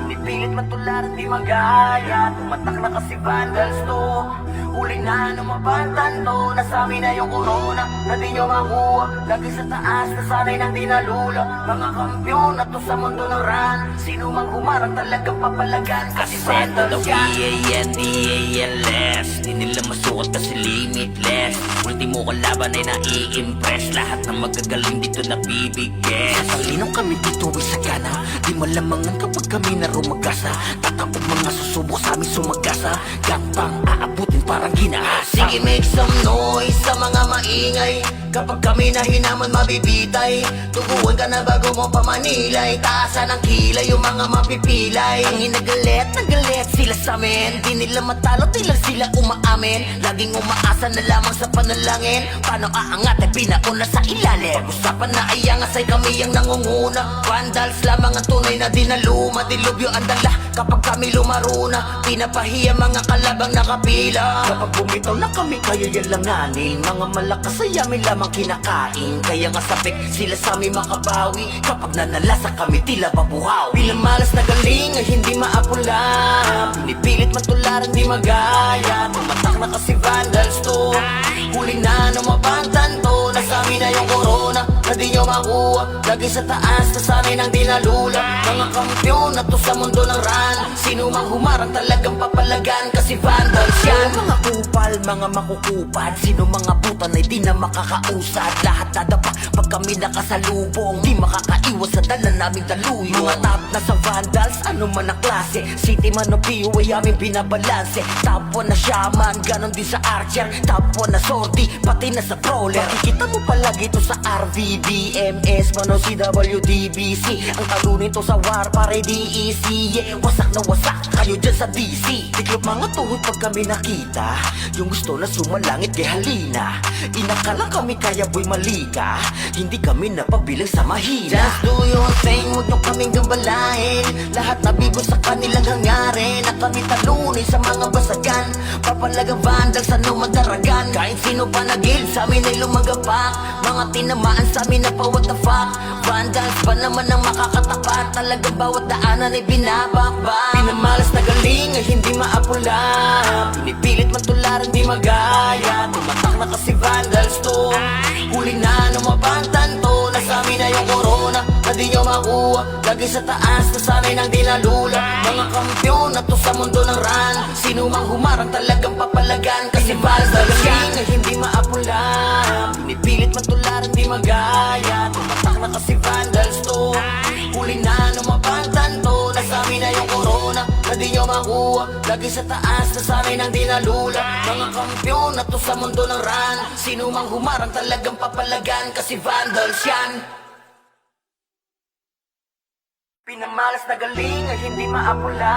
Pinipilit matularan di magaya. Tumatak na kasi vandals to. Huli na numabantan to. Nasa amin na yung corona, na di nyo makuha. Lagi sa taas, nasanay nang di nalula. Mga kampiyon na to sa mundo ng run. Sino mang humarang talagang papalagan, kasi vandals yan. V-A-N-D-A-L-S, di nila masukat kasi limitless. Ultimo kalaban ay nai-impress. Lahat ng magagaling dito na bibigyan. Sasalinong kami dito ay sagana, di malamangan kapag kami na rumagasa. Tatapog mga susubok sa amin sumagasa. Gangbang aabutin parang ginahasa. Sige, make some noise sa mga maingay. Kapag kami na hinaman mabibitay. Tuguan ka na bago mo pamanilay. Taasan ang kilay yung mga mapipilay. Ang inagalit, nagalit sila sa amin. Di nila matalo, di lang sila umaamin. Laging umaasa na lamang sa panalangin. Paano aangat ay pinauna sa ilalim. Pag-usapan na ay angas ay kami ang nangunguna. Vandals lamang ang tunay na dinaluma. Dilubyo ang dala kapag kami lumaro na. Pinapahiya mga kalabang nakapila. Kapag bumitaw na kami kayo yan langanin. Mga malakas ay amin lamang kinakain. Kaya nga sabik sila sa amin makabawi. Kapag nanalasa kami tila babuhaw. Pinamalas na galing ay hindi maapula. Pinipilit matularan di magaya. Tumatak na kasi vandals to. Huli na numabantan to. Nasa amin na yung corona, na di nyo makuha. Lagi sa taas, nasanay nang di nalula. Mga kampiyon na to sa mundo ng run. Sino mang humarang talagang papalagan, kasi vandals yan. Mga kupal, mga makukupad, sino mga puta na di na makakausad. Lahat dadapa pag kami nakasalubong, di makakaiwas sa dala naming daluyo. Mga top na sa vandals, ano man ang klase, city man o PU ay aming binabalanse. Top 1 na shaman, ganon din sa archer. Top 1 na sortie, pati na sa brawler. Makikita mo palagi to sa RVB, MS, man o CWDBC. Ang talo nito sa war, pare DEC. Yeah, wasak na wasak kayo dyan sa DC. Tiklop mga tuhod pag kami nakita, yung gusto na sumalangit kay halina. Inakala kami kaya boy malika, hindi kami napabilang sa mahina. Just do your thing, huwag nyo kaming gambalain. Lahat nabigo sa kanilang hangarin, na kami talunin sa mga basagan. Papalagang vandals, ano madaragan. Kahit sino pa nagil, sa amin ay lumagapak. Mga tinamaan sa amin na pa what the fuck. Vandals ba naman ang makakatapat? Talagang bawat daanan ay binabakbak. Pinamalas na galing ay hindi maapula. Pinipilit matularan di magaya. Tumatak na kasi vandals to. Huli na numabantan to. Nasa amin na yung corona, na di nyo makuha. Lagi sa taas, nasanay nang di nalula. Mga kampiyon na to sa mundo ng run. Sino mang humarang talagang papalagan, kasi vandals yan ay hindi maapula. Pinipilit matularan di magaya. Tumatak na kasi vandals to. Huli na numabantan to. Nasa amin na yung corona, na di nyo makuha. makuha. Lagi sa taas, nasanay nang di nalula. Mga kampyon na to sa mundo ng ran. Sino mang humarang talagang papalagan, kasi vandals yan. Pinamalas na galing ay hindi maapula.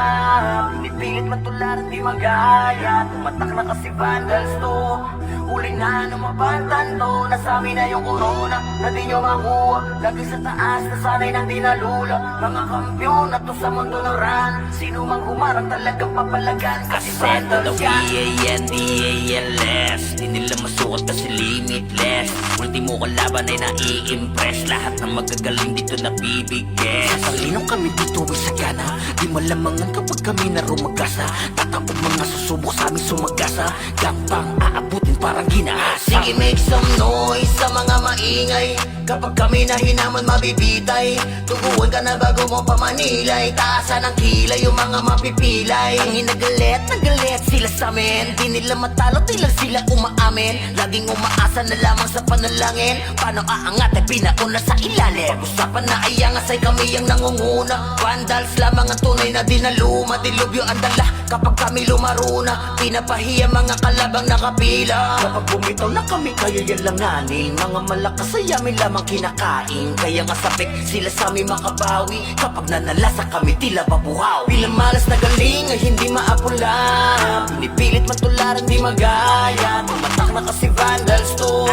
Pinipilit matular, di magaya. Tumatak na kasi vandals to. Huli na numabatan to. Nasami na yung corona na di nyo makuha. Lagi sa taas, nasanay nang di nalula. Mga kampyon na to sa mundo ng ran. Sino mang humarang talagang papalagan, kasi Ascend to vandals the yan. WANDALS. Di nila masukat kasi limitless. Ultimo kalaban ay nai-impress. Lahat ng magagaling dito nabibigay. Sasalinong kami dito ay sagana. Di malamangan kapag kami na rumagasa. Tatapog mga susubok sa amin sumagasa. Gampang aabutin parang ginahasa. Sige, make some noise sa mga maingay. Kapag kami na hinaman mabibitay. Tuguan ka na bago mo pamanilay. Taasan ang kilay yung mga mapipilay. Ang inagalit, nagalit sila sa amin. Di nila matalo, di lang sila umaamin. Laging umaasa na lamang sa panalangin. Paano aangat ay pinauna sa ilalim. Pag-usapan na iyangas ay kami ang nangunguna. Vandals lamang ang tunay na dinaluma. Dilubyo ang dala kapag kami lumaro na. Pinapahiya mga kalabang nakapila. Kapag bumitaw na kami kayo yan langanin. Mga malakas ay amin lamang kinakain. Kaya nga sabik sila sa amin makabawi. Kapag nanalasa kami tila babuhaw. Bilang malas na galing ay hindi maapula. Pinipilit matularan di magaya. Tumatak na kasi vandals to.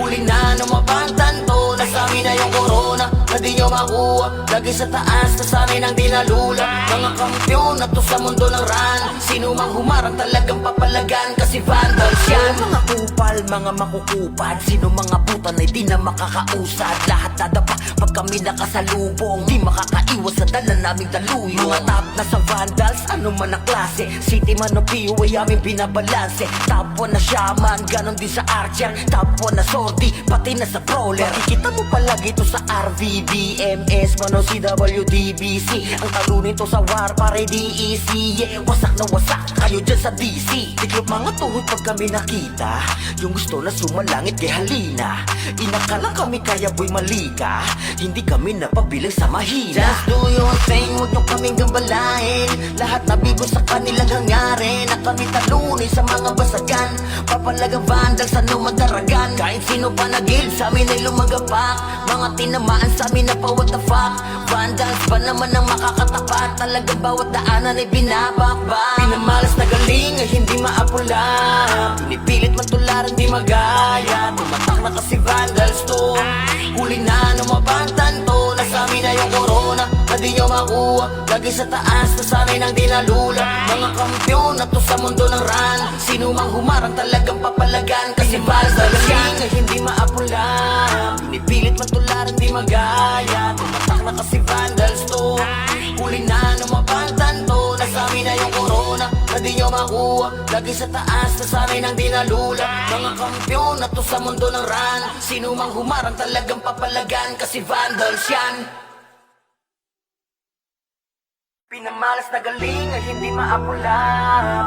Huli na numabantan to. Nasami na yung corona na di nyo makuha. Lagi sa taas, nasanay nang di nalula. Mga kampyon na to sa mundo ng ran. Sino mang humarang talagang papalagan, kasi vandals yan. Mga kupal, mga makukupad. Sino mga putan ay di na makakausad. Lahat dadapa pag kami nakasalubong. Di makakaiwas sa dala naming daluyo. Mga top na sa vandals, ano man ang klase. City man o PU ay aming binabalanse. Top 1 na shaman, ganon din sa archer. Top 1 na sortie, pati na sa brawler. Makikita mo palagi ito sa RVBMS, man o CWDBC. Ang talo nito sa war, pare DEC. Yeah, wasak na wasak kayo dyan sa DC. Tiklop mga tuhod pag kami nakita. Yung gusto na sumalangit kay halina. Inakala kami kaya boy malika. Hindi kami napabilang sa mahina. Just do your thing, huwag nyo kaming gambalain. Lahat nabigo sa kanilang hangarin. Na kami talunin sa mga basagan. Papalagang vandals, ano madaragan. Kahit sino pa nagil sa amin ay lumagapak. Mga tinamaan sa amin na pa what the fuck. Vandals pa naman ang makakatapat. Talagang bawat daanan ay binabakbak. Pinamalas na galing ay hindi maapula. Pinipilit matularan di magaya. Tumatak na kasi vandals to. Huli na numabantan to. Nasami na yung corona na di nyo makuha. Lagi sa taas, nasanay nang di nalula. Mga kampyon na to sa mundo ng ran. Sino mang humarang talagang papalagan, kasi vandals yan ay hindi maapula. Pinipilit matularan di magaya. Tumatak na kasi vandals to. Huli na numabantan to. Nasami na yung corona na di nyo makuha. Lagi sa taas, nasanay nang di nalula. Mga kampyon na to sa mundo ng ran. Sino mang humarang talagang papalagan, kasi vandals yan. Pinamalas na galing ay hindi maapula.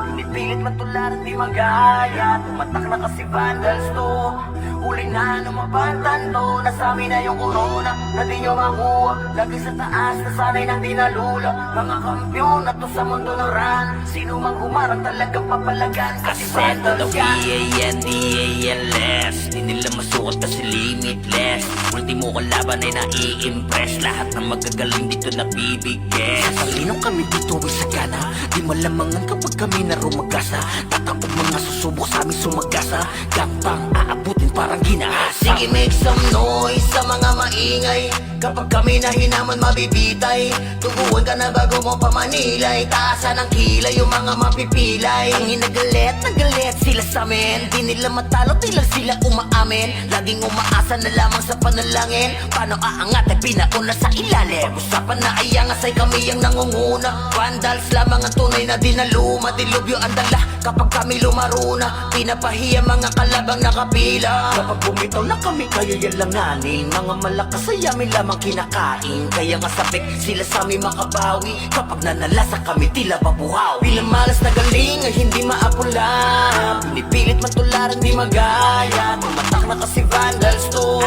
Pinipilit matularan di magaya. Tumatak na kasi vandals to. Huli na numabantan to. Nasami na yung corona na di nyo makuha. Lagi sa taas, nasanay nang di nalula. Mga kampyon na to sa mundo ng ran. Sino mang humarang talagang papalagan, kasi Ascend to the vandals yan. WANDALS. Di nila masukat kasi limitless. Ultimo kalaban ay nai-impress. Lahat ng magagaling dito nabibigay. Sasalinong kami dito ay sagana. Di malamangan kapag kami na rumagasa. Tatapog mga susubok sa amin sumagasa. Gampang aabutin parang ginahasa. Sige, make some noise sa mga maingay. Kapag kami na hinaman mabibitay. Tuguan ka na bago mo pamanilay. Taasan ang kilay yung mga mapipilay. Ang inagalit, nagalit sila sa amin. Di nila matalo, di lang sila umaamin. Laging umaasa na lamang sa panalangin. Paano aangat ay pinauna sa ilalim. Pag-usapan na iyangas ay kami ang nangunguna. Vandals lamang ang tunay na dinaluma. Dilubyo ang dala kapag kami lumaro na. Pinapahiya mga kalabang nakapila. Kapag bumitaw na kami kayo yan langanin. Mga malakas ay amin lamang kinakain. Kaya nga sabik sila sa amin makabawi. Kapag nanalasa kami tila babuhaw. Bilang malas na galing ay hindi maapula. Pinipilit matularan di magaya. Tumatak na kasi vandals to.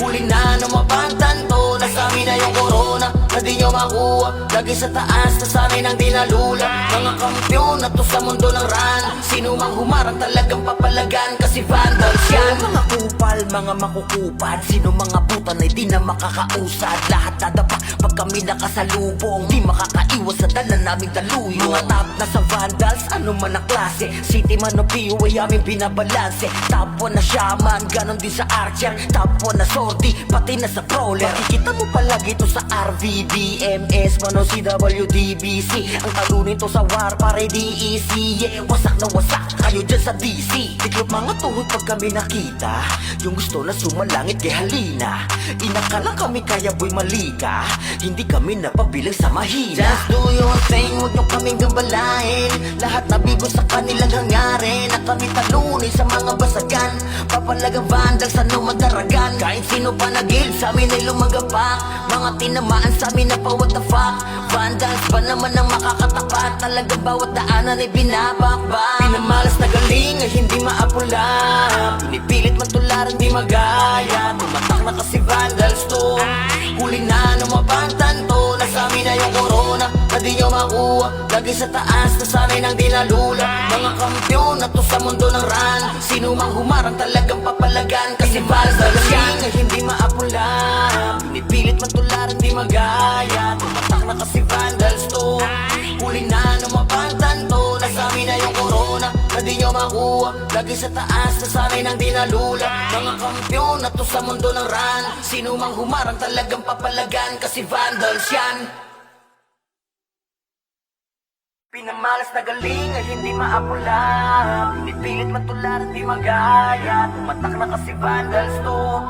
Huli na numabantan to. Nasami na yung corona na di di nyo makuha. Lagi sa taas na sanay nang dinalula. Mga kampyon na to sa mundo ng ran. Sino mang humarang talagang papalagan, kasi vandals yan. Mga kupal, mga makukupad, sino mga butan ay di na makakausad. Lahat dadapa pag kami nakasalubong, di makakaiwas sa dala naming daluyong. Mga top na sa vandals, ano man ang klase, city man o PO ay aming binabalanse. Top 1 na shaman, ganon din sa archer. Top 1 na sortie, pati na sa brawler. Makikita mo palagi ito sa RVBMS, man o CWDBC. Ang talo nito sa war, pare DEC. Yeah, wasak na wasak kayo dyan sa DC. Tiklop mga tuhod pag kami nakita, yung gusto na sumalangit kay halina. Inakala kami kaya boy malika, hindi kami napabilang sa mahina. Just do your thing, huwag nyo kaming gambalain. Lahat nabigo sa kanilang hangarin, na kami talunin sa mga basagan. Papalagang vandals, ano madaragan. Kahit sino pa nagil, sa amin ay lumagapak. Mga tinamaan sa amin na pa what the fuck. Vandals ba naman ang makakatapat? Talagang bawat daanan ay binabakbak. Pinamalas na galing ay hindi maapula. Pinipilit man tularan di magaya. Tumatak na kasi vandals to. Huli na numabantan to. Nasa amin na yung corona na di nyo makuha. Lagi sa taas na sanay nang dinalula. Mga kampyon na to sa mundo ng ran. Sino mang humarang talagang papalagan, kasi vandals yan ay hindi maapula. Pinipilit man tularan di magaya. Tumatak na kasi vandals to. Huli na numabantan to. Nasa amin na yung corona na di nyo makuha. Lagi sa taas na sanay nang dinalula. Mga kampyon na to sa mundo ng ran. Sino mang humarang talagang papalagan, kasi vandals yan. Pinamalas na galing ay hindi maapula. Pinipilit matularan di magaya. Tumatak na kasi vandals to.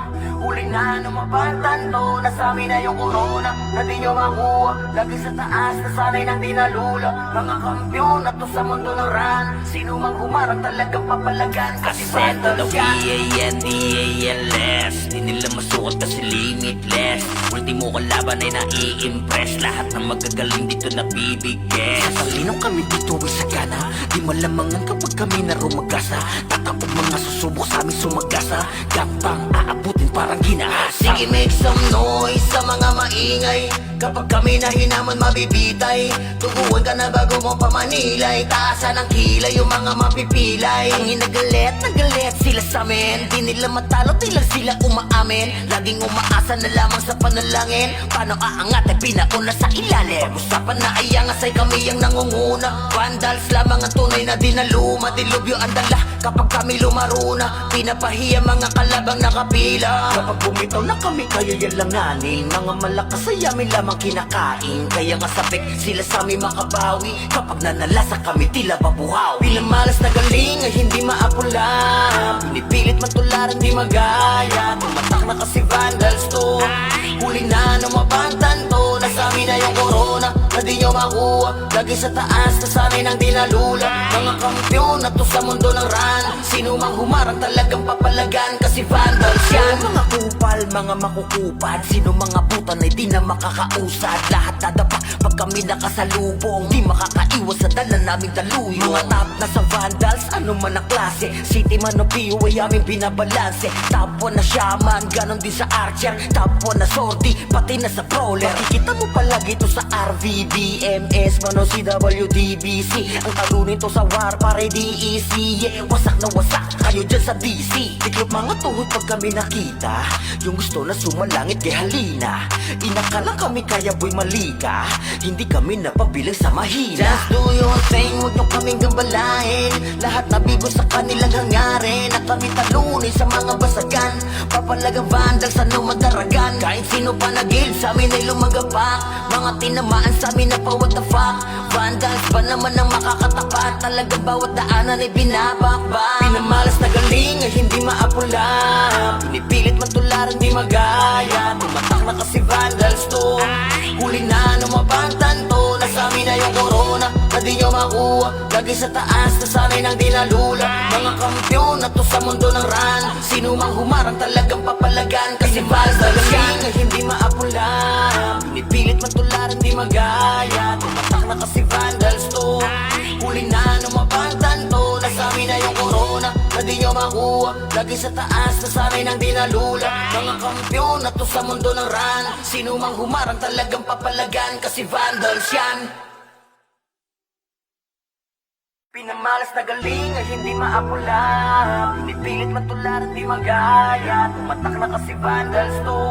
Huli na numabantan to. Nasa amin na yung corona na di nyo makuha. Lagi sa taas na sanay nang dinalula. Mga kampyon na to sa mundo ng ran. Sino mang humarang talagang papalagan, kasi vandals yan. VANDALS, di nila masuot kasi limitless. Ultimo kalaban ay nai-impress. Lahat ng magagaling dito nabibigay. Sasalinong kami dito ay sagana, di malamangan kapag kami na rumagasa. Tatapog mga susubok sa amin sumagasa. Gapang aabutin parang ginahasa. Sige, make some noise sa mga maingay. Kapag kami na hinaman mabibitay. Tuguan ka na bago mo pamanilay. Taasan ng kilay yung mga mapipilay. Ang nagalit sila sa amin. Di nila matalo, di lang sila umaamin. Laging umaasa na lamang sa panalangin. Paano aangat ay pinauna sa ilalim. Usapan na ay angas ay kami ang nangunguna. Vandals lamang ang tunay na dinaluma. Dilubyo ang dala kapag kami lumaruna. Pinapahiya mga kalabang nakapila. Kapag bumitaw na kami kayo yan langanin. Mga malakas ay amin lamang kinakain. Kaya nga sabik sila sa amin makabawi. Kapag nanalasa kami tila babuhaw. Pinamalas na galing ay hindi maapula. Pinipilit matularan di magaya. Tumatak na kasi vandals to. Huli na numabantan to. Nasa amin na yung corona na di nyo makuha. Lagi sa taas na sanay nang dinalula. Mga kampyon na to sa mundo ng ran. Sino mang humarang talagang papalagan, kasi vandals yan. Mga kupal, mga makukupad, sino mga butan ay di na makakausad. Lahat dadapa pag kami nakasalubong, di makakaiwas sa dala naming daluyong. Mga top na sa vandals, ano man ang klase, city man o PO ay aming binabalanse. Top 1 na shaman, ganon din sa archer. Top 1 na sortie, pati na sa brawler. Makikita mo palagi ito sa RVBMS, man o CWDBC. Ang talo nito sa war, pare DEC. Yeah, wasak na wasak kayo dyan sa DC. Tiklop mga tuhod pag kami nakita, yung gusto na sumalangit kay halina. Inakala kami kaya boy malika, hindi kami napabilang sa mahina. Just do your thing, huwag nyo kaming gambalain. Lahat nabigo sa kanilang hangarin, na kami talunin sa mga basagan. Papalagang vandals, ano madaragan. Kahit sino pa nagil, sa amin ay lumagapak. Mga tinamaan sa amin na pa what the fuck. Vandals ba naman ang makakatapat? Talagang bawat daanan ay binabakbak. Pinamalas na galing ay hindi maapula. Pinipilit man tularan di magaya. Tumatak na kasi vandals to. Huli na numabantan to. Nasa amin na yung corona na di nyo makuha. Lagi sa taas na sanay nang dinalula. Mga kampyon na to sa mundo ng ran. Sino mang humarang talagang papalagan, kasi vandals yan ay hindi maapula. Pinipilit man tularan di magaya. Tumatak na kasi vandals to. Huli na numabantan to. Nasa amin na yung corona na di nyo makuha. lagi sa taas, nasanay ng dinalula. Mga kampyon na to sa mundo ng ran, sino mang humarang talagang papalagan, kasi vandals yan. Pinamalas na galing ay hindi maapula, pinipilit matularan di magaya. Tumatak na kasi vandals to,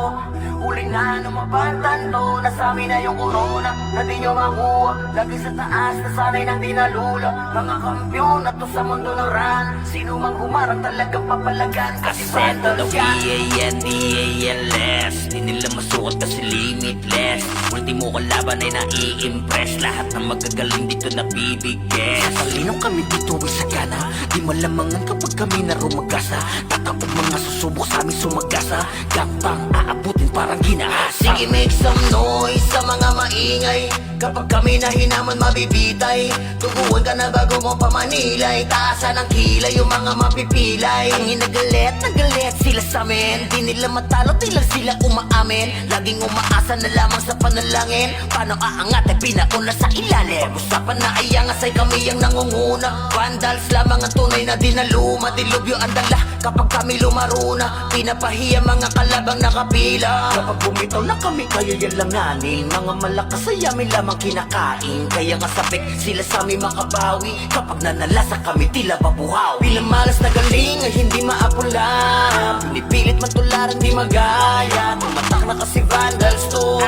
huli na numabatan to. Nasami na yung corona na di nyo makuha, lagi sa taas, nasanay ng dinalula. Mga kampyon na to sa mundo ng ran, sino mang humarang talagang papalagan, kasi vandals yan. V-A-N-D-A-L-S, di nila masukat kasi limitless. Ultimo kalaban ay nai-impress, lahat ng magagaling dito nabibigyan. Sasalinong kami dito ay sagana, di malamangan kapag kami na rumagasa. Tatapog mga susubok sa aming sumagasa, gapang aabutin parang ginahasa. Sige, make some noise sa mga maingay, kapag kami na hinaman mabibitay. Tuguan ka na bago mo pamanilay, taasan ng kilay yung mga mapipilay. Ang hinagalit, nagalit sila sa amin, di nila matalo, di lang sila umaamin. Laging umaasa na lamang sa panalangin, paano aangat ay pinauna sa ilalim. Pag-usapan na ay angas ay kami ang nangunguna. Vandals lamang ang tunay na dinaluma, dilubyo ang dala kapag kami lumaruna. Pinapahiya mga kalabang nakapila, kapag bumitaw na kami kayo yan langanin. Mga malakas ay amin lamang kinakain, kaya nga sabik sila sa amin makabawi. Kapag nanalasa kami tila babuhaw, pinamalas na galing ay hindi maapula, pinipilit matularan di magaya. Tumatak na kasi vandals to,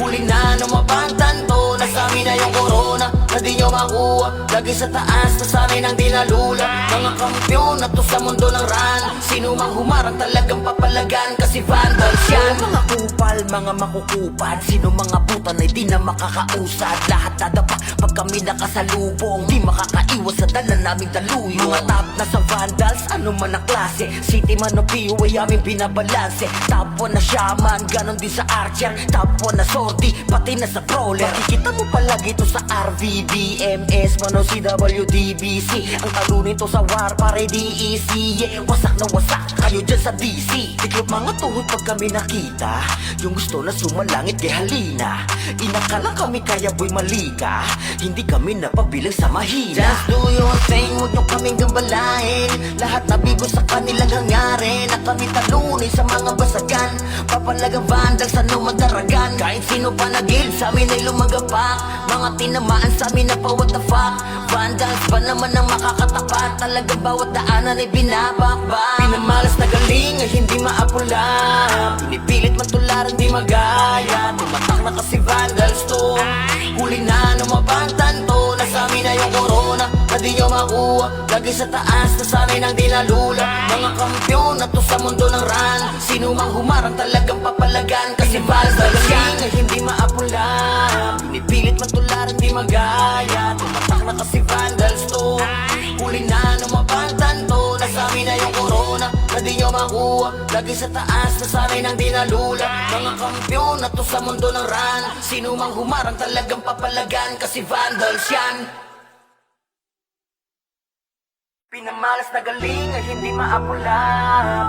huli na numabantan to. Nasami na yung corona na di nyo makuha, lagi sa taas, nasanay ng dinalula. Mga kampyon na to sa mundo ng ran, sino mang humarang talagang papalagan, kasi vandals yan. Mga kupal, mga makukupad, sino mga butan ay di na makakausad. Lahat dadapa pag kami nakasalubong, di makakaiwas sa dala naming daluyo. Mga top na sa vandals, ano man ang klase, city man o PO ay aming binabalanse. Top 1 na shaman, ganon din sa archer, top 1 na sorti, pati na sa brawler. Makikita mo palagi to sa RV, BMS, man o CWDBC. Ang talo nito sa war, pare DEC, yeah. Wasak na wasak kayo dyan sa DC. Tiklop mga tuhod pag kami nakita, yung gusto na sumalangit kay halina. Inakala kami kaya boy malika, hindi kami napabilang sa mahina. Just do your thing, huwag nyo kaming gambalain. Lahat nabigo sa kanilang hangarin, na kami talunin sa mga basagan. Papalagang vandals, ano madaragan, kahit sino pa nagil sa amin ay lumagapak. Mga tinamaan sa amin na pa what the fuck. Vandals ba naman ang makakatapat, talagang bawat daanan ay binabakbak. Pinamalas na galing ay hindi maapula, pinipilit matularan di magaya. Tumatak na kasi vandals to, huli na numabantan to. Nasami na yung corona na di nyo makuha, lagi sa taas, nasanay ng dinalula. Mga kampyon na to sa mundo ng ran, sino mang humarang talagang papalagan, kasi vandals yan ay hindi maapula, pinipilit matularan di magaya. Tumatak na kasi vandals to, huli na numabantan to. Nasami na yung corona na di nyo makuha, lagi sa taas, nasanay ng dinalula. Mga kampyon na to sa mundo ng ran, sino mang humarang talagang papalagan, kasi vandals yan. Pinamalas na galing ay hindi maapula,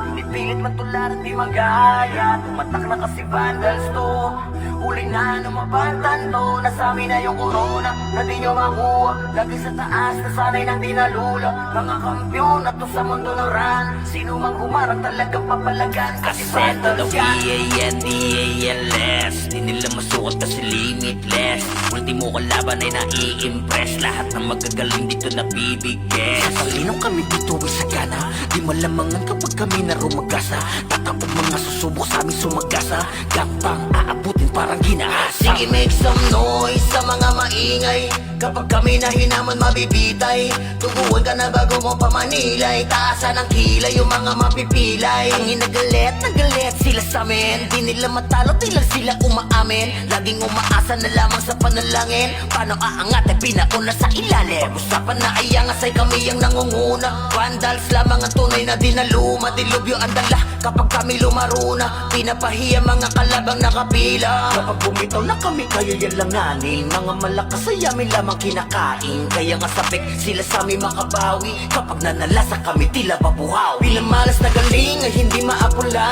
pinipilit matularan di magaya. Tumatak na kasi vandals to, huli na numabantan to. Nasami na yung corona na di nyo makuha, lagi sa taas, nasanay ng dinalula. Mga kampyon na to sa mundo ng ran, sino mang humarang talagang papalagan, kasi vandals yan. V-A-N-D-A-L-S, di nila masukat kasi limitless. Ultimo kalaban ay nai-impress, lahat ng magagaling dito nabibigyan. Sasalinong kami dito ay sagana, di malamangan kapag kami na rumagasa. Tatapog mga susubok sa aming sumagasa, gapang aabutin parang ginahasa. Sige, make some noise sa mga maingay, kapag kami na hinaman mabibitay. Tuguan ka na bago mo pamanilay, taasan ng kilay yung mga mapipilay. Ang hinagalit, nagalit sila sa amin, di nila matalo, di lang sila umaamin. Laging umaasa na lamang sa panalangin, paano aangat ay pinauna sa ilalim. Pag-usapan na ay angas ay kami ang nangunguna. Vandals lamang ang tunay na dinaluma, dilubyo ang dala kapag kami lumaruna. Pinapahiya mga kalabang nakapila, kapag bumitaw na kami kayo yan langanin. Mga malakas ay amin lamang kinakain, kaya nga sabik sila sa amin makabawi. Kapag nanalasa kami tila babuhaw, pinamalas na galing ay hindi maapula,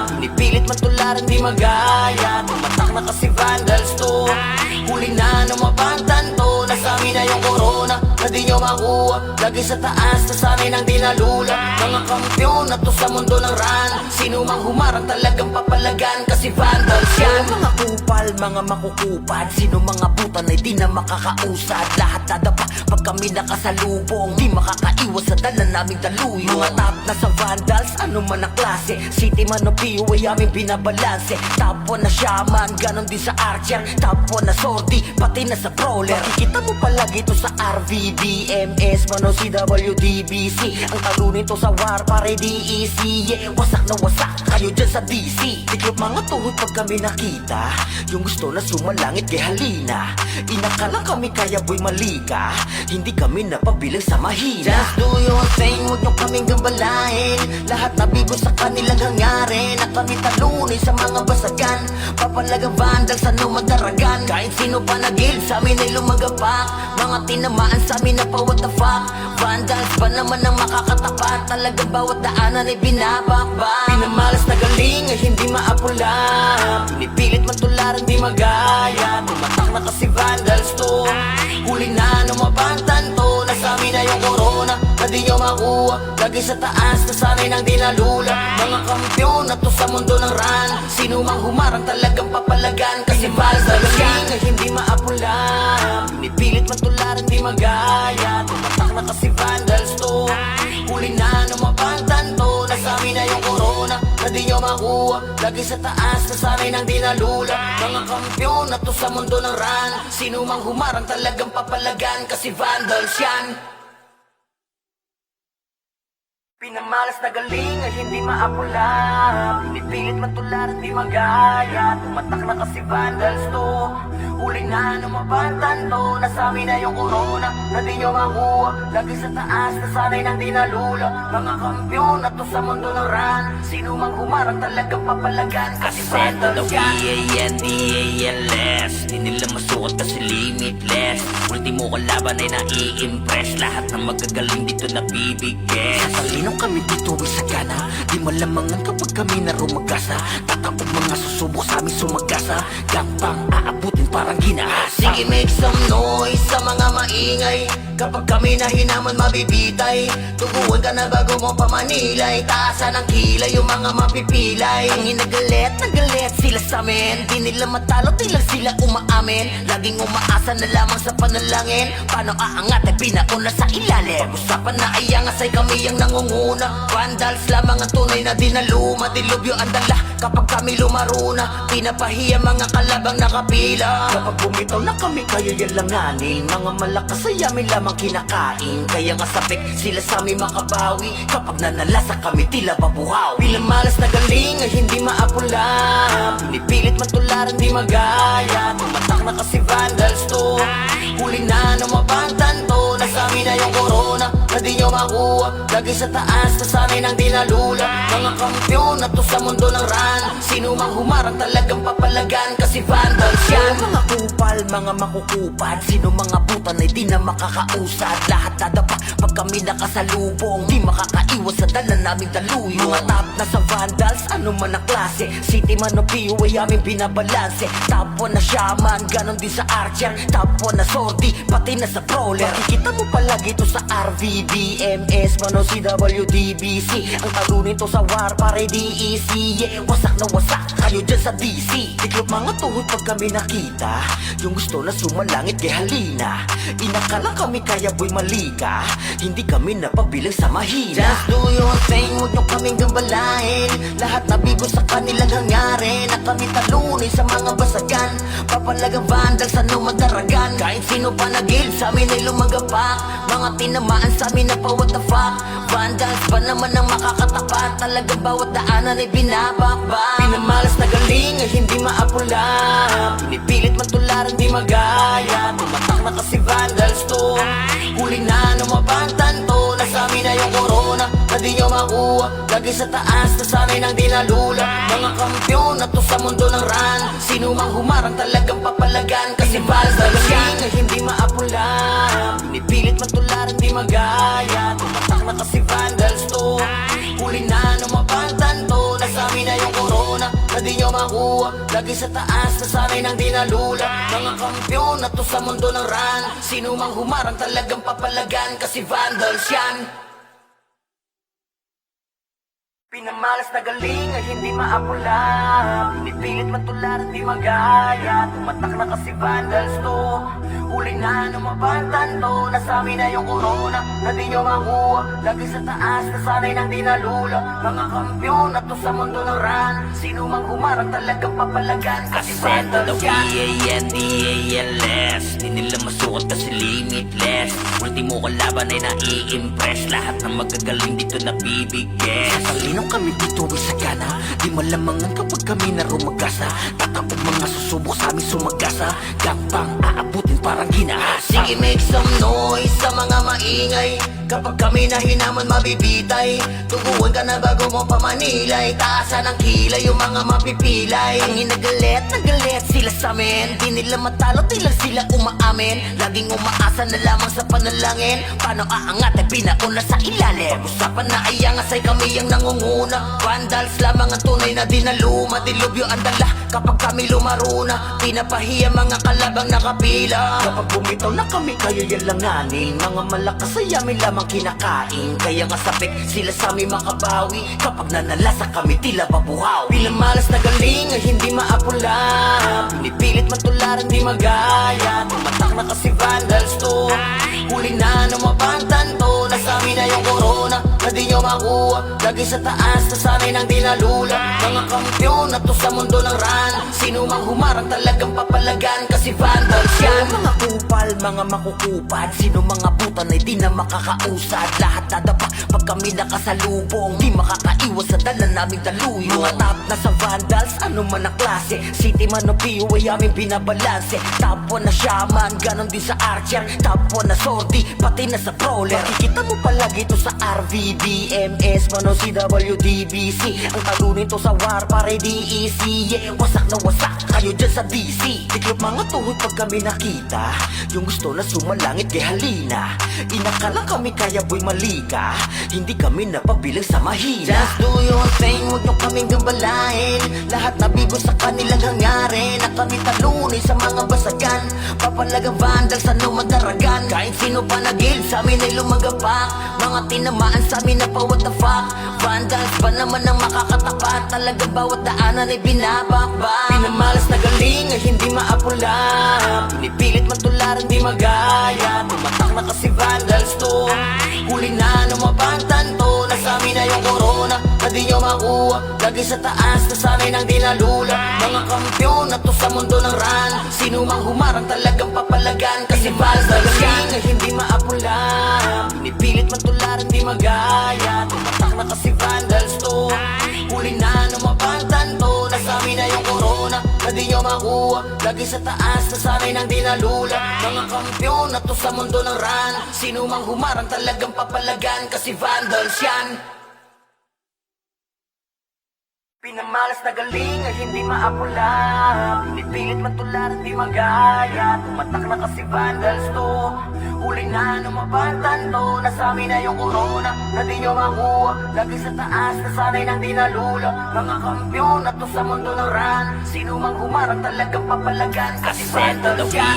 pinipilit matularan di magaya. Tumatak na kasi vandals to, huli na numabantan to. Nasami na yung corona na di nyo makuha. Lagi sa taas, nasanay nang di nalula. Mga kampyon na to sa mundo ng ran. Sino mang humarang talagang papalagan, kasi vandals yan. Mga kupal, mga makukupad, sino mga butan ay di na makakausad. Lahat dadapa pag kami nakasalubong, di makakaiwas sa dala naming daluyo. Mga top na sa vandals, ano man ang klase, city man o PUA aming binabalanse. Top 1 na shaman, ganon din sa archer. Top 1 na sortie, pati na sa brawler. Makikita mo palagi to sa RVDMS, man o CWDBC. Ang talunin to sa war, pare DEC. Yeah, wasak na wasak kayo dyan sa DC. Tiklop mga tuhod pag kami nakita, yung gusto na sumalangit kay halina. Inakala kami kaya boy malika, hindi kami napabilang sa mahina. Just do your thing, huwag nyo kaming gambalain. Lahat na bigo sa kanilang hangarin, na kami talunin sa mga basagan. Papalagang vandals, ano madaragan. Kahit sino pa nagil, sa amin ay lumagapak. Mga tinamaan sa amin na pa what the fuck. Vandals pa naman ang makakatapat, talagang bawat daanan ay binabakbak. Pinamalas na galing ay hindi maapula, pinipilit man tularan di magaya. Tumatak na kasi vandals to, huli na numapantan to. Nasa amin na yung corona, na di nyo makuha. Lagi sa taas, nasanay nang di nalula. Mga kampyon na to sa mundo ng ran. Sino mang humarang talagang papalagan, kasi vandals yan ay hindi maapula, pinipilit man tularan di magaya. Tumatak na kasi vandals to, huli na numapantan to. Nasa amin na yung corona, na di nyo makuha. Lagi sa taas, nasanay nang di nalula. Mga kampyon na to sa mundo ng ran. Sino mang humarang talagang papalagan, kasi vandals yan. Pinamalas na galing ay hindi maapula, pinipilit man tularan di magaya. Tumatak na kasi vandals to, huli na numapantan to. Nasa amin na yung corona, na di nyo makuha. Lagi sa taas, nasanay nang di nalula. Mga kampyon na to sa mundo ng ran. Sino mang humarang talagang papalagan, kasi vandals yan. V-A-N-D-A-L-S, di nila masukat kasi limitless. Ultimo kalaban ay nai-impress, lahat ng magagaling dito nabibigyan. Sasalinong kami dito ay sagana, di malamangan kapag kami na rumagasa. Tatapog mga susubok sa aming sumagasa, gapang aabutin parang ginahasa. Sige, make some noise sa mga maingay. Kapag kami na hinaman mabibitay, tuguan ka na bago mo pamanilay. Taasan ng kilay yung mga mapipilay. Ang hinagalit na galit sila sa amin, di nila matalo, di lang sila umaamin. Laging umaasa na lamang sa panalangin, paano aangat ay pinauna sa ilalim. Pag-usapan na ay angas ay kami ang nangunguna. Vandals lamang ang tunay na dinaluma, dilubyo ang dala kapag kami lumaruna. Pinapahiya mga kalabang nakapila. Kapag bumitaw na kami kaya yalanganin, mga malakas ay amin lamang kinakain. Kaya nga sabik sila sa amin makabawi, kapag nanalasa kami tila babuhaw. Pinamalas na galing ay hindi maapula, pinipilit man tularan di magaya. Tumatak na kasi vandals to, huli na numapantan to. Nasa amin na yung corona, na di nyo makuha. Lagi sa taas, nasanay nang di nalula. Mga kampyon na to sa mundo ng ran. Sino mang humarang talagang papalagan, kasi vandals yan. Mga kupal, mga makukupad, sino mga butan ay di na makakausad. Lahat dadapa pag kami nakasalubong, di makakaiwas sa dala naming daluyo. Mga top na sa vandals, ano man ang klase, city man o PUA aming binabalanse. Top 1 na shaman, ganon din sa archer. Top 1 na sortie, pati na sa brawler. Makikita mo palagi to sa RVDMS, man o CWDBC. Ang talunin to sa war, pare DEC. Yeah, wasak na wasak kayo dyan sa DC. Tiklop mga tuhod pag kami nakita, yung gusto na sumalangit kay halina. Inakala kami kaya boy malika, hindi kami napabilang sa mahina. Just do your thing, huwag nyo kaming gambalain. Lahat na bigo sa kanilang hangarin, na kami talunin sa mga basagan. Papalagang vandals, ano madaragan. Kahit sino pa nagil, sa amin ay lumagapak. Mga tinamaan sa amin na pa what the fuck. Vandals pa naman ang makakatapat, talagang bawat daanan ay binabakbak. Pinamalas na galing ay hindi maapula, pinipilit man tularan di magaya. Tumatak na kasi vandals to, huli na numapantan to. Nasa amin na yung corona, na di nyo makuha. Lagi sa taas, nasanay nang di nalula. Mga kampyon na to sa mundo ng ran. Sino mang humarang talagang papalagan, kasi vandals yan ay hindi maapula, pinipilit man tularan di magaya. Tumatak na kasi vandals to, huli na numapantan to. Nasa amin na yung corona, na di nyo makuha. Lagi sa taas, nasanay ng dinalula. Mga kampyon na to sa mundo ng run. Sino mang humarang talagang papalagan, kasi vandals yan. Pinamalas na galing ay hindi maapula. Pinipilit matularan di magaya. Tumatak na kasi vandals to. Huli na numabantan to. Nasami na yung corona na di nyo makuha. Lagi sa taas, nasanay ng dinalula. Mga kampyon na to sa mundo ng run. Sino mang humarang talagang papalagan, kasi vandals yan. V-A-N-D-A-L-S Di nila masukat kasi limitless. Ultimo kalaban ay nai-impress. Lahat ng magagaling dito na bibigyan. Sasalinong kami dito ay sagana. Di malamangan kapag kami na rumagasa. Tatapog mga susubok sa amin sumagasa. Gampang aabutin parang ginahasa. Sige, make some noise sa mga maingay. Kapag kami na hinaman mabibitay. Tuguan ka na bago mo pamanilay. Taasan ng kilay yung mga mapipilay. Ang hinagalit na galit sila sa amin. Di nila matalo, di lang sila umaamin. Laging umaasa na lamang sa panalangin. Paano aangat ay pinauna sa ilalim. Pag-usapan na ay angas ay kami ang nangunguna. Vandals lamang ang tunay na dinaluma. Dilubyo ang dala kapag kami lumaruna. Pinapahiya mga kalabang nakapila. Kapag bumitaw na kami kayo yalanganin. Mga malakas ay amin lamang kinakain. Kaya nga sabik sila sa amin makabawi. Kapag nanalasa kami tila babuhaw. Pinamalas na galing ay hindi maapula. Pinipilit matularan di magaya. Tumatak na kasi vandals to. Huli na numabantan to. Nasami na yung corona na di nyo makuha. Lagi sa taas, nasanay ng dinalula. Mga kampyon na to sa mundo ng run. Sino mang humarang talagang papalagan, kasi vandals yan. Mga kupal, mga makukupad. Sino mga butan ay di na makakausad. Lahat dadapa pag kami nakasalubong. Di makakaiwas sa dala naming daluyo. Mga top na sa vandals, ano man ang klase. City man o PU ay aming binabalanse. Top 1 na shaman, ganon din sa archer. Top 1 na sortie, pati na sa brawler. Makikita mo palagi to sa RVDMS, mano CWDBC. Ang talunin to sa war, pare DEC. Yeah, wasak na wasak kayo dyan sa DC. Tiklop mga tuhod pag kami nakita. Yung gusto na sumalangit kay halina. Inakala kami kaya boy malika. Hindi kami napabilang sa mahina. Just do your thing, huwag nyo kaming gambalain. Lahat na bigo sa kanilang hangarin. Na kami talunin sa mga basagan. Papalagang vandals ano madaragan. Kahit sino pa nag-guild sa amin ay lumagapak. Mga tinamaan sa amin na pa what the fuck. Vandals pa naman ang makakatapat. Talagang bawat daanan ay binabakbak. Pinamalas na galing ay hindi maapula. Pinipilit matularan di magaya. Tumatak na kasi vandals to. Huli na numabantan to. Nasami na yung corona na di nyo makuha. Lagi sa taas, nasanay ng dinalula. Mga kampyon na to sa mundo ng run. Sino mang humarang talagang papalagan, kasi vandals yan ay hindi maapula. Pinipilit matularan di magaya. Tumatak na kasi vandals to. Huli na numabantan to. Nasami na yung corona na di nyo makuha. Lagi sa taas, nasanay ng dinalula. Mga kampyon na to sa mundo ng run. Sino mang humarang talagang papalagan, kasi vandals yan. Pinamalas na galing ay hindi maapula. Pinipilit matularan di magaya. Tumatak na kasi vandals to. Huli na numabantan to. Nasami na yung corona na di nyo makuha. Lagi sa taas, nasanay ng dinalula. Mga kampyon na to sa mundo ng run. Sino mang humarang talagang papalagan, kasi vandals yan.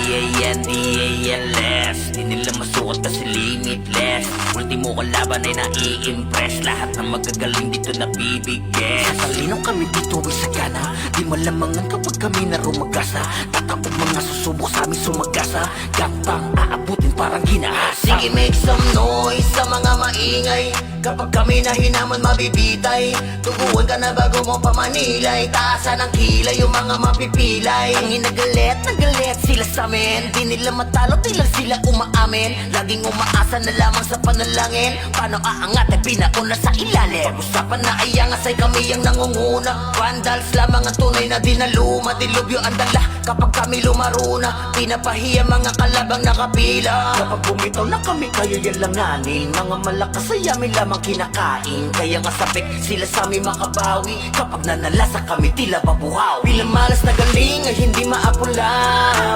V-A-N-D-A-L-S Di nila masukat kasi limitless. Ultimo kalaban ay nai-impress. Lahat ng magagaling dito na bibigyan. Sasalinong kami dito ay sagana. Di malamangan kapag kami na rumagasa. Tatapog mga susubok sa amin sumagasa. Gampang aabutin parang ginahasa. Sige, make some noise sa mga maingay. Kapag kami na hinaman mabibitay. Tuguan ka na bago mo pamanilay. Taasan ng kilay yung mga mapipilay. Ang hinagalit na galit sila sa amin. Di nila matalo, di lang sila umaamin. Laging umaasa na lamang sa panalangin. Paano aangat ay pinauna sa ilalim. Pag-usapan na ay angas ay kami ang nangunguna. Vandals lamang ang tunay na dinaluma. Dilubyo ang dala kapag kami lumaruna. Pinapahiya mga kalabang nakapila. Kapag bumitaw na kami kayo yalanganin. Mga malakas ay amin lamang kinakain. Kaya nga sabik sila sa amin makabawi. Kapag nanalasa kami tila babuhaw. Pinamalas na galing ay hindi maapula.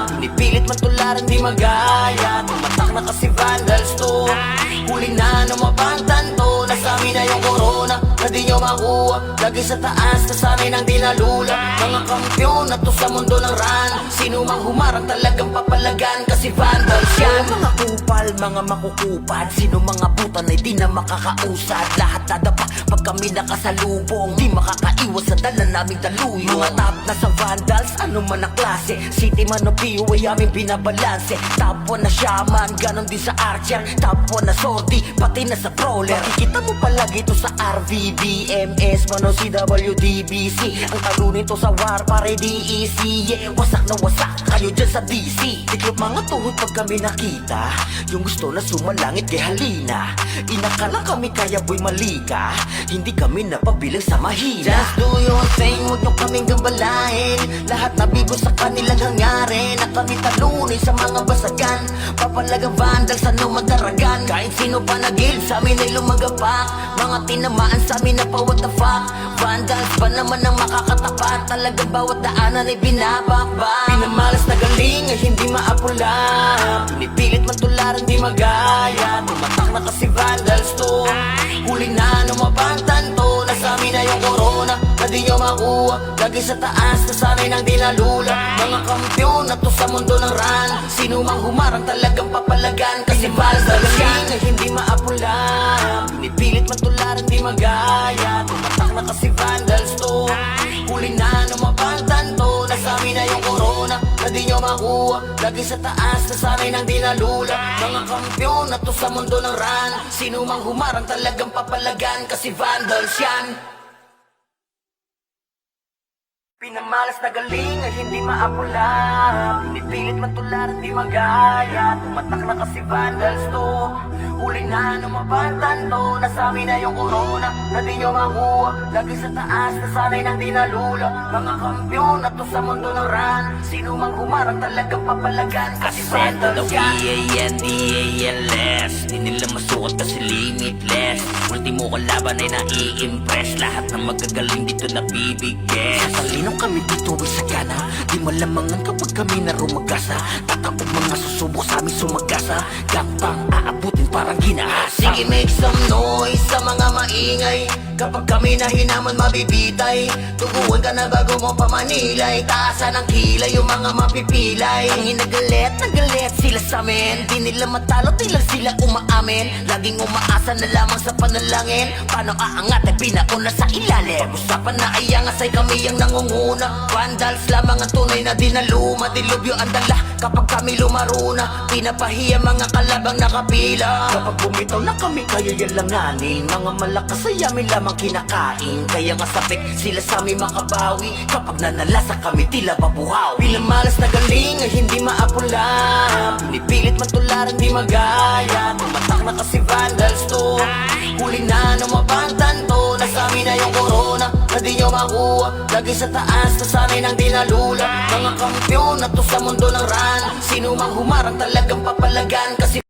Pinipilit matularan di magaya. Tumatak na kasi vandals to. Huli na numabantan to. Nasami na yung corona na di nyo makuha. Lagi sa taas, nasanay ng dinalula. Mga kampyon na to sa mundo ng ran. Sino mang humarang talagang papalagan, kasi vandals yan. Mga kupal, mga makukupad, sino mga butan ay di na makakausad. Lahat dadapa pag kami nakasalubong, di makakaiwas sa dala naming daluyo. Mga top na sa vandals, ano man ang klase, city man o PU ay aming binabalanse. Top 1 na shaman, ganon din sa archer. Top 1 na sortie, pati na sa brawler. Makikita mo palagi to sa RVBMS, man o CWDBC. Ang talunin to sa war, pare DEC. Yeah, wasak na wasak kayo dyan sa DC. Tiklop mga tuhod pag kami nakita, yung gusto na sumalangit kay halina. Inakala kami kaya boy malika, hindi kami napabilang sa mahina. Just do your thing, huwag nyo kaming gambalain. Lahat nabigo sa kanilang hangarin, na kami talunin sa mga basagan. Papalagang vandals, ano magdaragan. Kahit sino pa nagil, sa amin ay lumagapak. Mga tinamaan sa amin na pa what the fuck. Vandals ba naman ang makakatapat? Talagang bawat daanan ay binabakbak. Pinamalas na galing ay hindi maapula, pinipilit man tularan di magaya. Tumatak na kasi vandals to, huli na numabantan to. Nasa amin na yung corona, na di nyo makuha. Lagi sa taas, nasanay ng dinalula. Mga kampyon na to sa mundo ng ran. Sino mang humarang talagang papalagan, kasi vandals na galing ay hindi maapula, pinipilit man tularan di magaya. Tumatak na kasi vandals to, huli na numabantan to. Nasa amin na yung corona, na di nyo makuha. Lagi sa taas, nasanay ng dinalula. Mga kampyon na to sa mundo ng ran. Sino mang humarang talagang papalagan, kasi vandals yan. Pinamalas na galing ay hindi maapula, pinipilit man tularan di magaya. Tumatak na kasi vandals to, huli na numabantan to. Nasa amin na yung corona, na di nyo makuha. Lagi sa taas, nasanay ng dinalula. Mga kampyon na to sa mundo ng ran. Sino mang humarang talagang papalagan, kasi Ascento vandals na yan. WANDALS, di nila masukat kasi limitless. Ultimo kalaban ay nai-impress, lahat ng magagaling dito nabibigyan. Sa talino kami dito ay sagana, di malamangan kapag kami na rumagasa. Tatakog mga susubok sa amin sumagasa, gapang aabutin parang ginahasa. Sige, make some noise sa mga maingay. Kapag kami na hinaman mabibitay, tuguan ka na bago mo pamanilay. Taasan ang kilay yung mga mapipilay. Ang hinagalit, nagalit sila sa amin. Di nila matalo, di lang sila umaamin. Laging umaasa na lamang sa panalangin. Paano aangat ay pinauna sa ilalim. Pag-usapan na ay angas ay kami ang nangunguna. Vandals lamang ang tunay na dinaluma. Dilubyo ang dala kapag kami lumaruna. Pinapahiya mga kalabang nakapila. Kapag bumitaw na kami kaya yalanganin. Mga malakas ay amin lamang kinakain. Kaya nga sapik sila sa amin makabawi. Kapag nanalasa kami tila babuhaw. Pinamalas na galing ay hindi maapula, pinipilit man tularan di magaya. Tumatak na kasi vandals to, huli na numabantan to. Nasa amin na yung corona, na di nyo makuha. Lagi sa taas, nasanay ng dinalula. Mga kampyon na to sa mundo ng ran. Sino mang humarang talagang papalagan, kasi